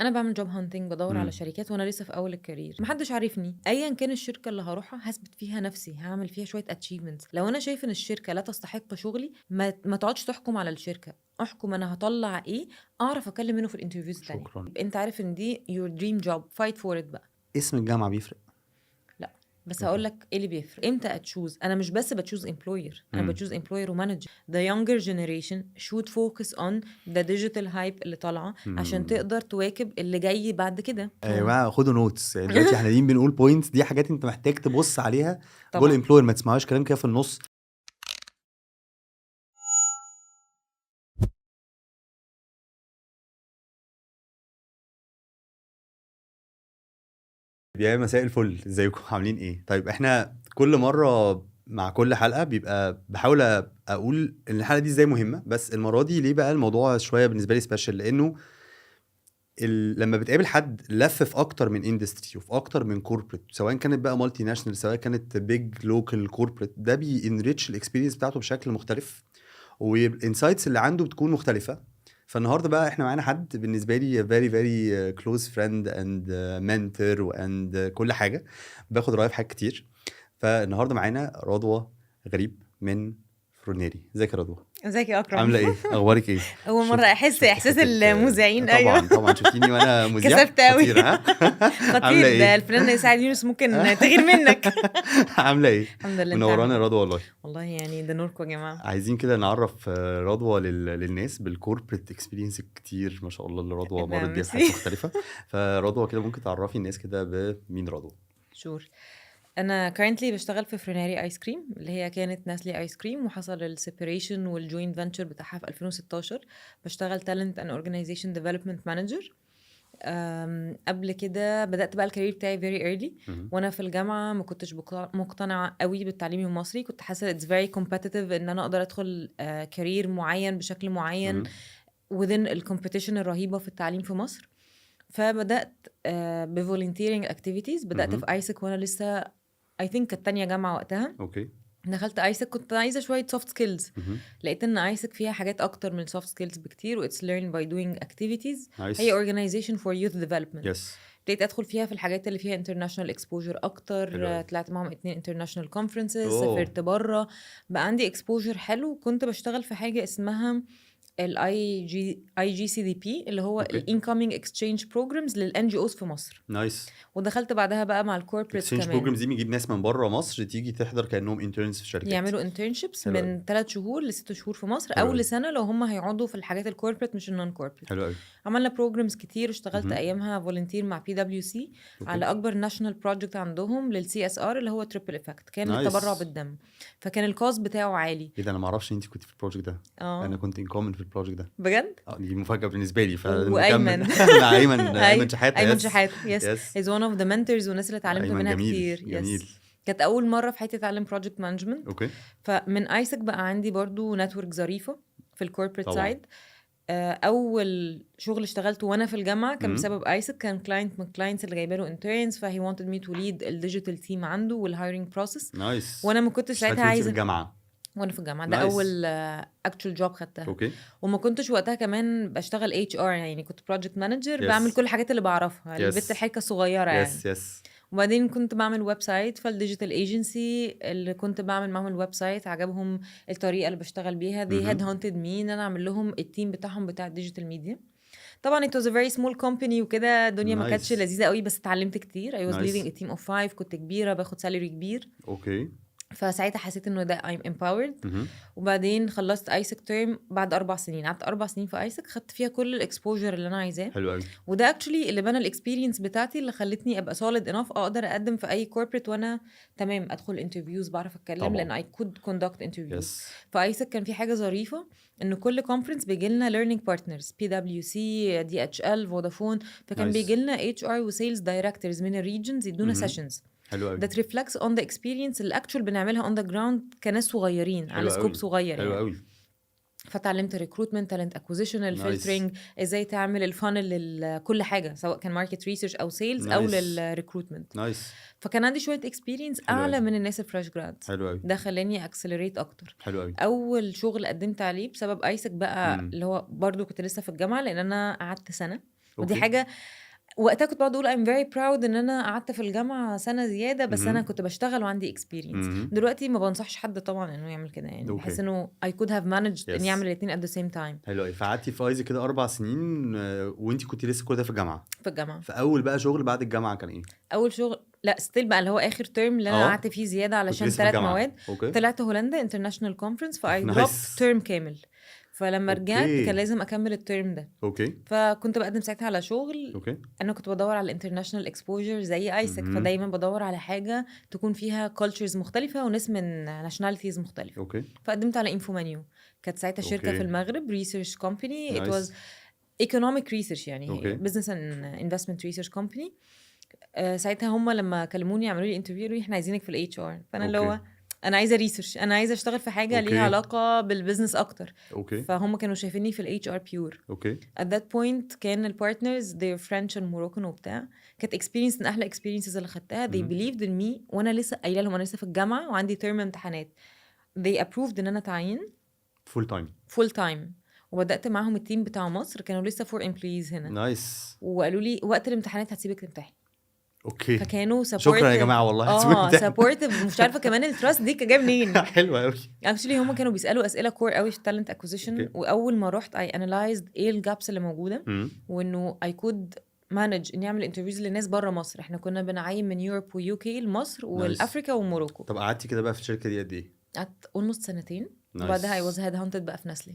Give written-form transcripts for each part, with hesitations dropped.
انا بعمل جوب هانتنج، بدور على امم شركات وانا لسه في اول الكارير، محدش عارفني. ايا كان الشركه اللي هروحها هثبت فيها نفسي، هعمل فيها شويه اتشيفمنتس. لو انا شايف ان الشركه لا تستحق شغلي، ما تقعدش تحكم على الشركه، احكم انا هطلع ايه، اعرف اكلم منه في الانترفيوز التانية. شكرا. انت عارف ان دي your dream job، fight for it بقى. اسم الجامعه بيفرق؟ لا، بس اوكي. هقول لك ايه اللي بيفرق. امتى اتشوز؟ انا مش بس بتشوز امبلوير، انا امم بتشوز امبلوير ومانجر. the younger generation should focus on the digital hype اللي طالعه، عشان امم تقدر تواكب اللي جاي بعد كده. يا جماعه خدوا نوتس، يعني دلوقتي احنا قاعدين بنقول بوينتس، دي حاجات انت محتاج تبص عليها جوه طبعا. الامبلوير، ما تسمعوش كلام كده في النص. يا مساء الفل، ازيكم عاملين ايه؟ طيب احنا كل مره مع كل حلقه بيبقى بحاول اقول ان الحلقه دي ازاي مهمه، بس المره دي ليه بقى الموضوع شويه بالنسبه لي سبيشال؟ لانه لما بتقابل حد لف في اكتر من اندستري وفي اكتر من كوربريت، سواء كانت بقى مالتي ناشونال سواء كانت بيج لوكال كوربريت، ده بينريتش الاكسبيرينس بتاعته بشكل مختلف، والانسايتس اللي عنده بتكون مختلفه. فالنهارده بقى احنا معانا حد بالنسبه لي very very close friend and mentor and كل حاجه، باخد رايه في حاجات كتير. فالنهارده معانا رضوى غريب من فرونيري. ازيك يا رضوى؟ ازيك يا اكرم؟ عامله ايه؟ اخبارك ايه؟ اول مره احس شفت احساس حته المذيعين. ايوه. طبعا طبعا شفتيني وانا مذيع كسبت قوي. خطير ها. عامله خطير، ده ايه؟ الفنان سعد يونس ممكن تغير منك. عامله ايه؟ الحمد لله، انت عامل منورانا يا ايه؟ رضوى والله. والله يعني ده نوركم يا جماعه. عايزين كده نعرف رضوى للناس بالكوربريت اكسبيرينس الكتير ما شاء الله اللي رضوى ده مرت بيها في ميرسي. حاجات مختلفه. فرضوى كده ممكن تعرفي الناس كده بمين رضوى؟ شور. انا currently بشتغل في فريناري ايس كريم، اللي هي كانت ناسلي ايس كريم، وحصل السيبريشن والجوينت فينتشر بتاعها في 2016. بشتغل تالنت اند اورجانيزيشن ديفلوبمنت مانجر. قبل كده بدأت بقى الكارير بتاعي very early. مهم. وانا في الجامعة ما كنتش مقتنعة قوي بالتعليم المصري، كنت حاسة it's very competitive ان انا اقدر ادخل كارير معين بشكل معين مهم. within الكومبيتيشن الرهيبة في التعليم في مصر. فبدأت بفولنتيرنج activities. بدأت في مهم. ايسك وانا لسه I think كانت تانية جامعة وقتها. اوكي. دخلت ايسك كنت عايزة شوية soft skills. مهم. لقيت ان ايسك فيها حاجات اكتر من soft skills بكتير، و it's learn by doing activities. هي نايس. organization for youth development. يس. ابتديت ادخل فيها في الحاجات اللي فيها international exposure اكتر. حلو قوي. طلعت معاهم 2 international conferences، اوه. سافرت بره، بقى عندي exposure حلو. كنت بشتغل في حاجة اسمها اي جي سي دي بي، اللي هو اوكي. الانكoming exchange programs للان جي اوز في مصر. نايس. ودخلت بعدها بقى مع الكوربريتس اكسشينج كمان، بروجرامز دي بنجيب ناس من بره مصر تيجي تحضر كانهم انترنز في شركات. يعملوا internships حلو قوي. من 3 شهور ل 6 شهور في مصر، حلو او قوي. لسنه لو هم هيقعدوا في الحاجات الكوربريت مش النون كوربريت. حلو قوي. عملنا بروجرامز كتير. اشتغلت مهم. ايامها فولنتير مع بي دبليو سي اوكي. على اكبر ناشونال بروجكت عندهم للسي اس ار، اللي هو تريبل افكت، كان للتبرع نايس. بالدم. فكان الكوست بتاعه عالي. ايه ده، انا ما اعرفش انت كنت في البروجكت ده. انا اه كنت ان كومن في البروجكت ده. بجد. دي مفاجاه بالنسبه لي، فنكمل. وايمن. مع ايمن شحاته. ايمن يس. شحاته، يس. يس. is one of the mentors والناس اللي اتعلمت ايمن منها جميل كتير. جميل. يس. كانت اول مره في حياتي اتعلم بروجكت مانجمنت. اوكي. فمن ايسك بقى عندي برضو نتورك ظريفه في الكوربريت طبعا. سايد. اول شغل اشتغلته وانا في الجامعه كان امم بسبب ايسك. كان كلاينت من الكلاينتس اللي جايبه له انترنز، فهي wanted me to lead الديجيتال تيم عنده والهايرنج بروسيس. نايس. وانا ما كنتش ساعتها اشتغلتي وانت في عايزه. الجامعه؟ وانا في الجامعه، ده نايس. اول اكتشوال جوب خدتها. اوكي. وما كنتش وقتها كمان بشتغل اتش ار، يعني كنت بروجكت مانجر، بعمل يس. كل الحاجات اللي بعرفها، البت يس. الحركه الصغيره يعني. يس. يس. وبعدين كنت بعمل ويب سايت، فالديجيتال ايجنسي اللي كنت بعمل معاهم الويب سايت عجبهم الطريقه اللي بشتغل بيها. they had hunted me ان انا اعمل لهم التيم بتاعهم بتاع الديجيتال ميديا. طبعا it was a very small company وكده، الدنيا ما كانتش نايس. لذيذه قوي، بس اتعلمت كتير. I was leading نايس. a team of 5، كنت كبيره، باخد سالري كبير. اوكي. فساعتها حسيت انه ده I'm empowered. مهم. وبعدين خلصت ايسك تيرم بعد 4 سنين. قعدت 4 سنين في ايسك، خدت فيها كل الاكسبوجر اللي انا عايزاه. حلو قوي. وده اكشلي اللي بنى الاكسبيرينس بتاعتي، اللي خلتني ابقى solid enough اقدر اقدم في اي كوربريت وانا تمام، ادخل انترفيوز بعرف اتكلم، طبعا. لان I could conduct interviews. يس. فايسك كان في حاجه ظريفه، ان كل كونفرنس بيجي لنا learning partners، بي دبليو سي، دي اتش ال، فودافون. فكان بيجي نايس. لنا اتش ار وسيلز دايركتورز من الريجنز يدونا مهم. سيشنز حلو قوي. that reflects on the experience اللي actual بنعملها on the ground كناس صغيرين حلو على سكوب قوي. صغير حلو يعني. قوي. فتعلمت ريكروتمنت، تالنت اكوزيشن، نايس. الفلترنج، ازاي تعمل الفانل لكل حاجه، سواء كان ماركت ريسيرش او سيلز او نايس. للريكروتمنت. نايس. فكان عندي شويه اكسبيرينس حلو اعلى قوي. من الناس الفريش جراد. حلو قوي. ده خلاني اكسلريت اكتر. حلو قوي. اول شغل قدمت عليه بسبب ايسك بقى، اللي هو برضو كنت لسه في الجامعه، لان انا قعدت سنه ودي اوكي. حاجة وقتها كنت باقعد أقول I'm very proud إن أنا قعدت في الجامعة سنة زيادة، بس أنا كنت باشتغل وعندي experience. دلوقتي ما بانصحش حد طبعًا إنه يعمل كده، يعني باحس اوكي. إنه I could have managed إني أعمل يس. الاتنين at the same time حلو قوي. فقعدتي في ايزي كده 4 سنين وانت كنت لسه كل ده في الجامعه. في الجامعة. فاول بقى شغل بعد الجامعه كان ايه؟ أول شغل لأ still بقى اللي هو آخر term اللي أنا قعدت فيه زيادة كنت علشان لسه في 3 الجامعه. مواد، اوكي. طلعت هولندا international conference فI dropped نايس. term كامل. فلما رجعت كان اوكي. لازم أكمل الterm ده. اوكي. فكنت باقدم ساعتها على شغل، اوكي. أنا كنت بادوّر على الinternational exposure زي ISEC، مهم. فدايمًا بادوّر على حاجة تكون فيها cultures مختلفة وناس من nationalities مختلفة. اوكي. فقدمت على Infomenu، كانت ساعتها شركة في اوكي. المغرب research company. It was نايس. economic research يعني هي اوكي. business and investment research company. ساعتها هم لما كلموني عملوا لي interview قالوا لي إحنا عايزينك في الHR، فأنا اللي اوكي. هو أنا عايزة research، أنا عايزة أشتغل في حاجة ليها اوكي. علاقة بالbusiness أكتر. اوكي. فهم كانوا شايفيني في الHR pure. اوكي. At that point كان الpartners they're French and Moroccan وبتاع، كانت experience من أحلى experiences اللي خدتها. They believed in me وأنا لسه قايلة لهم أنا لسه في الجامعة وعندي term امتحانات. They approved إن أنا أتعين فول تايم. full time، وبدأت معاهم التيم بتاع مصر، كانوا لسه 4 employees هنا، نايس. وقالوا لي وقت الامتحانات هتسيبك تمتحن. اوكي. فكانوا شكرا يا supportive. جماعه والله. supportive. مش عارفه كمان التراست دي كان جاي منين. حلوه قوي. actually هم كانوا بيسالوا اسئله كور قوي في talent اوكي. acquisition، واول ما رحت I analyzed ايه الجابس اللي موجوده، وانه I could manage اني اعمل انترفيوز للناس بره مصر. احنا كنا بنعين من يوروب ويو كي لمصر والافريكا وموروكو. طب قعدتي كده بقى في الشركه دي قد ايه؟ قعدت almost سنتين، نايس. وبعدها I was headhunted بقى في نسلي.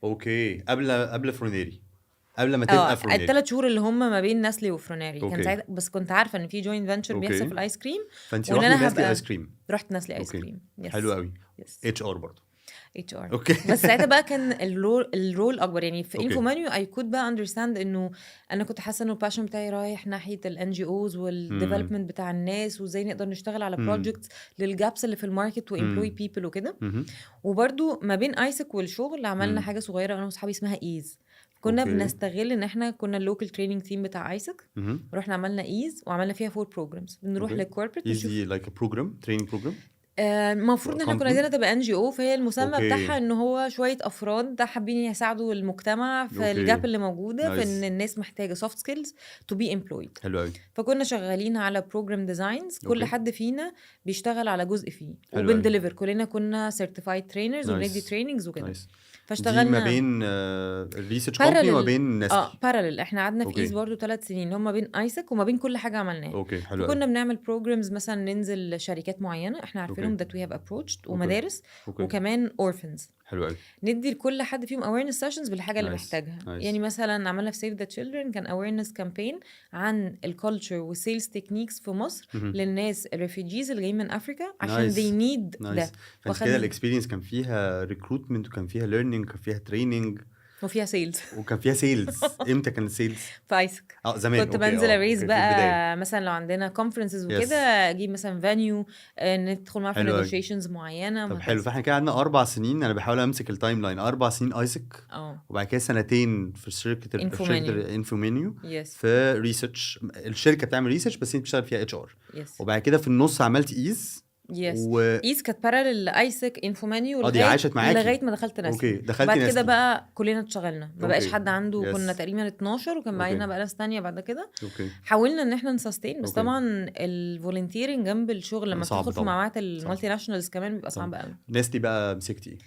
اوكي. قبل فرونيري، قبل ما تبقى فرونيري. ال3 شهور اللي هم ما بين نسلي وفروناري كان اوكي. ساعتها، بس كنت عارفه ان في جوينت فينتشر اوكي. بيحصل في الايس كريم، فانت وإن رحتي أنا نسلي هبقى- ايس كريم. رحت نسلي ايس اوكي. كريم. حلو قوي. يس اتش ار برضه. HR. اوكي. بس ساعتها بقى كان الرول اكبر، يعني في اوكي. Infomenu I could بقى understand انه انا كنت حاسه انه الباشن بتاعي رايح ناحيه ال NGOs والديفلوبمنت بتاع الناس، وازاي نقدر نشتغل على projects للجابس اللي في الماركت وامبلوي بيبل وكده. وبرده ما بين ايسك والشغل عملنا حاجه صغيره انا واصحابي اسمها ايز. كنا اوكي. بنستغل ان احنا كنا اللوكال تريننج تيم بتاع ايسك، رحنا عملنا ايز وعملنا فيها 4 programs. بنروح اوكي. للكوربريت نشوف ايزي لايك بروجرام، تريننج بروجرام. المفروض ان احنا كنا company. عايزينها تبقى NGO، فهي المسمى اوكي. بتاعها ان هو شويه افراد حابين يساعدوا المجتمع في اوكي. الجاب اللي موجوده في نايس. ان الناس محتاجه soft skills to be employed. حلو قوي. فكنا شغالين على program designs، كل اوكي. حد فينا بيشتغل على جزء فيه حلو قوي. وبندليفر. كلنا كنا certified trainers وبندي نايس. trainings وكده. نايس. دي فاشتغلنا ما بين الريسيرش كومباني وما بين نسلي. parallel. احنا قعدنا في اوكي. ايز برضو 3 سنين، هم بين ايسك وما بين كل حاجه عملناها. اوكي. حلو فكنا قوي. بنعمل programs مثلا ننزل شركات معينه احنا عارفينهم اوكي. that we have approached، ومدارس اوكي. وكمان orphans. حلو قوي. ندي لكل حد فيهم awareness sessions بالحاجه اللي Nice. محتاجها. Nice. يعني مثلا عملنا في Save the Children كان awareness campaign عن الكالتشر والسيلز تكنيكس في مصر للناس الريفيجيز اللي جايين من افريكا عشان Nice. they need نايس. ده. فانت كده الاكسبيرينس كان فيها ريكروتمنت وكان فيها ليرنينج وكان فيها تريننج وفيها سيلز وكان فيها سيلز. امتى كان السيلز؟ في ايسك. زمان. كنت أوكي. بنزل اريز أوكي. في البداية. بقى مثلا لو عندنا conferences وكده اجيب مثلا فانيو ندخل معاه في حلو أوي. negotiations معينه. طب حلو. فاحنا كده قعدنا 4 سنين. انا بحاول امسك التايم لاين. 4 سنين ايسك، وبعد كده سنتين في شركه انفومينيو يس في ريسيرش. الشركه بتعمل ريسيرش بس انت بتشتغل فيها اتش ار. يس وبعد كده في النص عملت ايز. يس ايز كانت بارالل لايسك انفومانيو دي عاشت معاكي لغايه ما دخلت نسلي. اوكي. دخلتي بعد نسلي. كده بقى كلنا اتشغلنا، ما بقاش أوكي. حد عنده. Yes. كنا تقريبا 12 وكان معانا أوكي. بقى ناس تانية بعد كده. اوكي. حاولنا ان احنا نسستين، بس أوكي. طبعا الفولنتيرنج جنب الشغل لما صعب تدخل في طبعاً. مجموعات المالتي ناشونالز كمان بيبقى صعب قوي. ناس بقى مسكتي ايه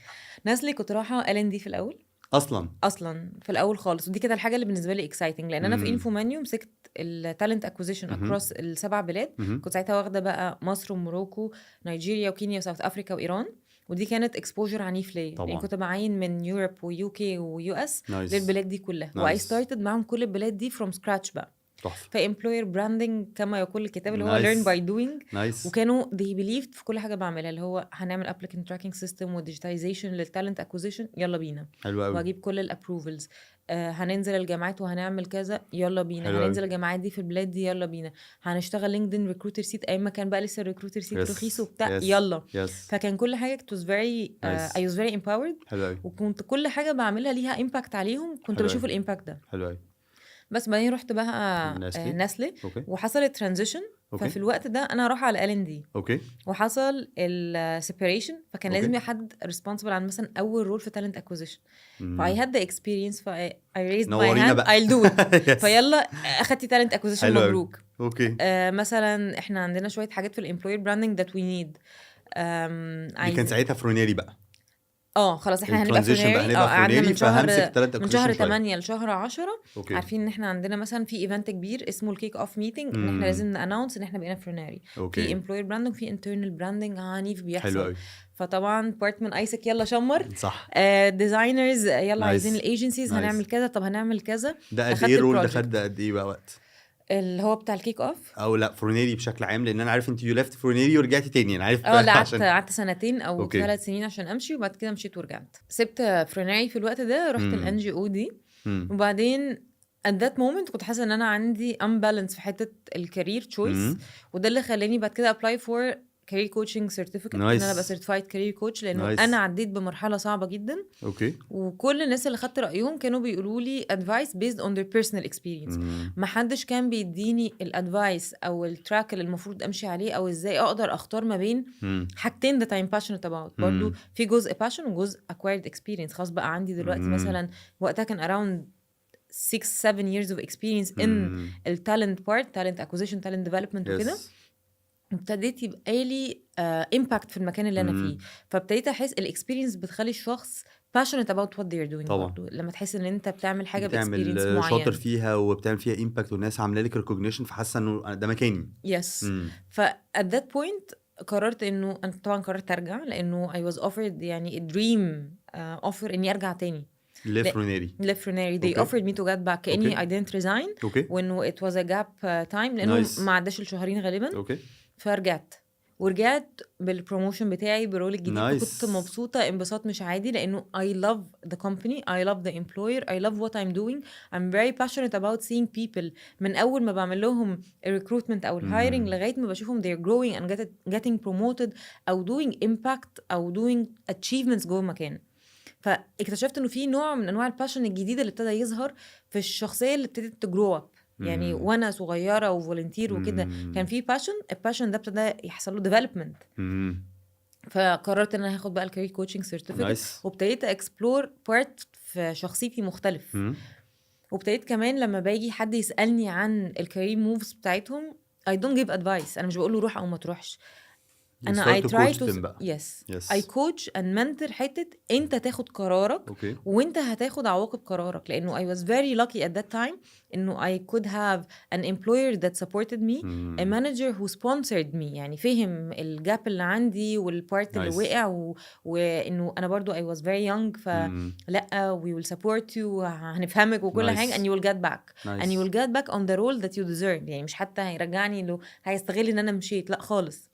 نسلي كنت رايحه LND في الاول اصلا في الاول خالص، ودي كانت الحاجه اللي بالنسبه لي اكسايتنج لان انا في انفومانيو مسكت التالنت اكوزيشن اكروس ال7 بلاد. كنت ساعتها واخده بقى مصر وموروكو نيجيريا وكينيا وساوث افريكا وايران، ودي كانت اكسبوجر عنيف ليا يعني كنت بعين من يوروب ويو كي ويو اس للبلاد دي كلها. واي ستارتد معاهم كل البلاد دي فروم سكراتش بقى. فامبلوير براندنج كما يقول الكتاب اللي هو learn by doing. وكانوا they believed في كل حاجه بعملها، اللي هو هنعمل applicant tracking system وديجيتايزيشن للتالنت اكوزيشن، يلا بينا. حلو قوي. واجيب كل الابروفلز. هننزل الجامعات وهنعمل كذا، يلا بينا. هننزل الجامعات دي في البلاد دي، يلا بينا. هنشتغل لينكدين ريكروتر سيت ايام ما كان بقى لسه الريكروتر سيت رخيص وبتاع، يلا. فكان كل حاجه it was very I was very empowered. وكنت كل حاجه بعملها ليها امباكت عليهم، كنت بشوف الامباكت ده. حلو قوي. بس بعدين رحت بقى نسلي وحصلت ترانزيشن اوكي ففي الوقت ده انا هروح على L&D اوكي وحصل السيبريشن، فكان اوكي لازم يبقى حد responsible عن مثلا اول رول في talent acquisition. ف I مم. had the experience ف I raised my نورينا hand بقى. I'll do it. يس فيلا اخدتي talent acquisition حلو قوي. مبروك. اوكي مثلا احنا عندنا شويه حاجات في الامبلوير براندنج that we need. دي كان ساعتها فرونيري بقى خلاص احنا هنبقى الترانزيشن بقى، فرونيري. هنبقى قعدنا فرونيري من شهر فهمسك تالنت من شهر اكوزيشن شويه. 8 لشهر 10 اوكي عارفين ان احنا عندنا مثلا في ايفنت كبير اسمه الكيك اوف ميتنج، ان احنا لازم نانونس ان احنا بقينا فرونيري. في اوكي امبلوير براندنج، في انترنال براندنج عنيف حلو بيحصل. قوي فطبعا بارت من ايسك يلا شمر، صح. ديزاينرز يلا عايزين نايس الايجنسيز نايس. هنعمل كذا، طب هنعمل كذا. ده قد اخدت ايه الرول ده؟ البروجكت خد قد ايه بقى وقت؟ اللي هو بتاع الكيك اوف. او لا فرونيري بشكل عام، لان انا عارف انت يو ليفت فرونيري ورجعتي تاني، انا عارف لا عشان قعدت سنتين او اوكي 3 سنين عشان امشي، وبعد كده مشيت ورجعت. سبت فروناري في الوقت ده، رحت الان جي او دي. وبعدين at that moment كنت حاسه ان انا عندي unbalance في حته الكارير تشويس، وده اللي خلاني بعد كده apply for career coaching certificate ان انا ابقى certified career coach، لانه انا عديت بمرحله صعبه جدا. اوكي وكل الناس اللي خدت رايهم كانوا بيقولوا لي advice based on their personal experience. ما حدش كان بيديني الادفايس او التراك اللي المفروض امشي عليه، او ازاي اقدر اختار ما بين حاجتين that I'm passionate about. برضو في جزء passion وجزء acquired experience. خلاص بقى عندي دلوقتي مثلا وقتها كان around 6-7 years of experience in التالنت part, talent acquisition, talent development وكده. ابتديت يبقى لي impact في المكان اللي انا فيه. فابتديت احس الاكسبيرينس بتخلي الشخص passionate about what they're doing. طبعا برضو لما تحس ان انت بتعمل حاجه باكسبيرينس بتعمل معين شاطر فيها وبتعمل فيها impact والناس عامله لك recognition، فحاسه انه ده مكاني. yes. ف at that point قررت انه انا طبعا قررت ارجع، لانه I was offered يعني a dream offer اني ارجع تاني لفرونيري. they offered me to get back كأني I didn't resign وانه it was a gap time، لانه ما عداش الشهرين غالبا. فرجعت ورجعت بالبروموشن بتاعي برول الجديد. كنت مبسوطة انبساط مش عادي، لأنه I love the company, I love the employer, I love what I'm doing. I'm very passionate about seeing people من أول ما بعمل لهم recruitment أو hiring لغاية ما بشوفهم they're growing and getting promoted أو doing impact أو doing achievements جوه مكان. فاكتشفت إنه في نوع من أنواع الباشن الجديدة اللي ابتدى يظهر في الشخصية اللي ابتدت تجرو اب. يعني وانا صغيره وفولنتير وكده كان في الباشن ده ابتدى يحصل له ديفلوبمنت. فقررت ان انا هاخد بقى الكارير كوتشنج سيرتيفيكت، وابتديت اكسبلور بارت في شخصيتي مختلف. وابتديت كمان لما باجي حد يسالني عن الكارير موفز بتاعتهم I don't give advice. انا مش بقول له روح او ما تروحش، انا I try to I coach and mentor حتة انت تاخد قرارك وانت هتاخد عواقب قرارك. لانه I was very lucky at that time انه I could have an employer that supported me, a manager who sponsored me. يعني فهم الجاب اللي عندي والبارت اللي وقع وانه انا برضو I was very young فلا we will support you هنفهمك وكل حاجة and you will get back and you will get back on the role that you deserve. يعني مش حتى هيرجعني له هيستغل ان انا مشيت، لا خالص.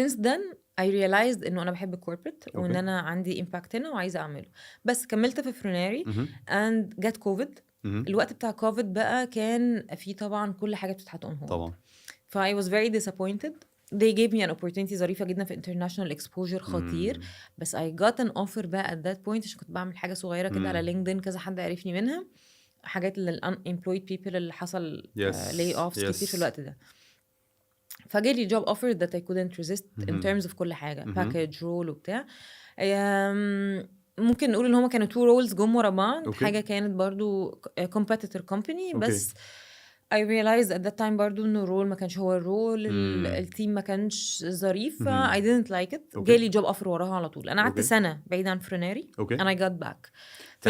Since then I realized انه انا بحب الكوربريت وان انا عندي impact هنا وعايزه اعمله. بس كملت في فروناري and get COVID. الوقت بتاع كوفيد بقى كان في طبعا كل حاجه بتتحط on hold طبعا. ف I was very disappointed. They gave me an opportunity ظريفه جدا في international exposure خطير. بس I got an offer بقى at that point عشان كنت بعمل حاجه صغيره كده على لينكدين، كذا حد عرفني منها، حاجات لل unemployed people اللي حصل lay offs كتير في الوقت ده. فجالي جوب اوفر that I couldn't resist in terms of كل حاجه package role وبتاع. ممكن نقول ان هما كانوا 2 roles جم ورا بعض. حاجه كانت برضو competitor company بس I realized at that time برضو انه الرول ما كانش هو الرول، التيم ما كانش ظريف. I didn't like it. جالي جوب اوفر وراها على طول. انا قعدت سنه بعيد عن فروناري and I got back.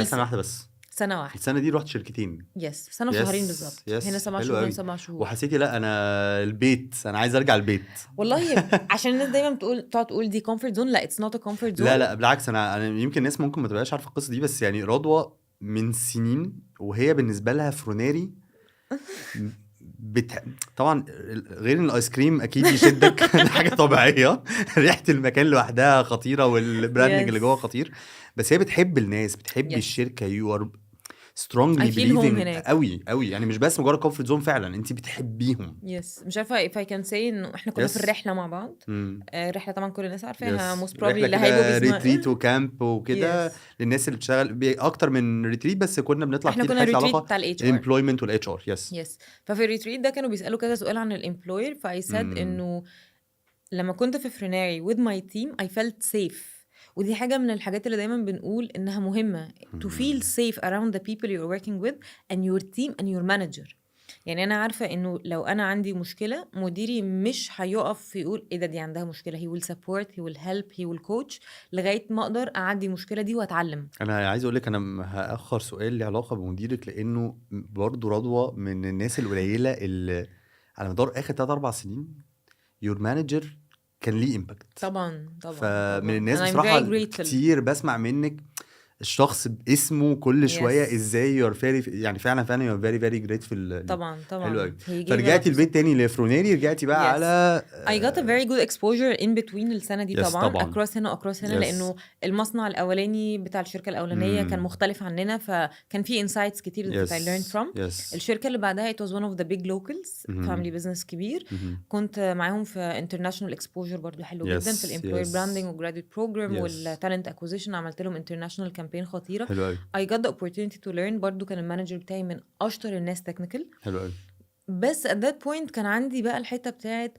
سنه واحده بس. سنة واحدة. السنة دي رحت شركتين. سنة وشهرين بالظبط. هنا 7 شهور 7 شهور. وحسيتي لا انا البيت، انا عايز ارجع البيت. والله عشان الناس دايما تقعد تقول دي comfort zone. لا it's not a comfort zone. لا بالعكس. انا يمكن الناس ممكن ما تبقاش عارفة القصة دي، بس يعني رضوى من سنين وهي بالنسبة لها فروناري طبعا غير ان الايس كريم اكيد يشدك حاجة طبيعية، ريحة المكان لوحدها خطيرة والبراندنج اللي جوه خطير، بس هي بتحب الناس، بتحب الشركة. strongly I feel home believing هناك. قوي قوي، يعني مش بس مجرد comfort zone، فعلا انت بتحبيهم. يس مش عارفه if I can say انه احنا كنا في يس. الرحله مع بعض. امم. الرحله طبعا كل الناس عارفاها يس، most probably رحله اللي هيبقوا كده بيسمعوا. ريتريت وكامب وكده Yes. للناس اللي بتشتغل اكتر من ريتريت، بس كنا بنطلع احنا كتير كنا حاجات لها retreat علاقه بتاع ال HR. الامبلويمنت والاتش ار. يس. يس ففي الريتريت ده كانوا بيسالوا كذا سؤال عن الامبلوير فاي said انه لما كنت في فريناري with my team I felt safe. ودي حاجة من الحاجات اللي دايما بنقول إنها مهمة to feel safe around the people you're working with and your team and your manager. يعني أنا عارفة إنه لو أنا عندي مشكلة مديري مش هيقف يقول إيه ده دي عندها مشكلة. he will support, he will help, he will coach لغاية ما أقدر أعدي المشكلة دي وأتعلم. انا عايز اقول لك، انا هاخر سؤال له علاقه بمديرك، لانه برضو رضوى من الناس القليله اللي على مدار اخر 3-4 سنين يور مانجر كان ليه امباكت. طبعا طبعا فمن طبعا الناس and I'm بصراحه very grateful. كتير بسمع منك الشخص باسمه كل شويه Yes. ازاي يور فيري، يعني فعلا يور فيري فيري جريتفul. طبعا حلو قوي. he gave a lot فرجعتي of البيت تاني لفرونيري، رجعتي بقى Yes. على I got a very good exposure in between السنة دي. Yes, طبعا طبعاً. across هنا across هنا Yes. لأنه المصنع الأولاني بتاع الشركة الأولانية كان مم. مختلف عننا فكان في insights كتير that I learned from. Yes. الشركة اللي بعدها it was one of the big locals مهم. family business كبير. مهم. كنت معاهم في international exposure برضو حلو Yes, جدا في الemployer yes. branding وgraduate program Yes. والtalent acquisition. عملت لهم international campaign خطيرة. حلو قوي. I got the opportunity to learn. برضو كان المانجر بتاعي من أشطر الناس technical. حلو قوي. بس at that point كان عندي بقى الحتة بتاعت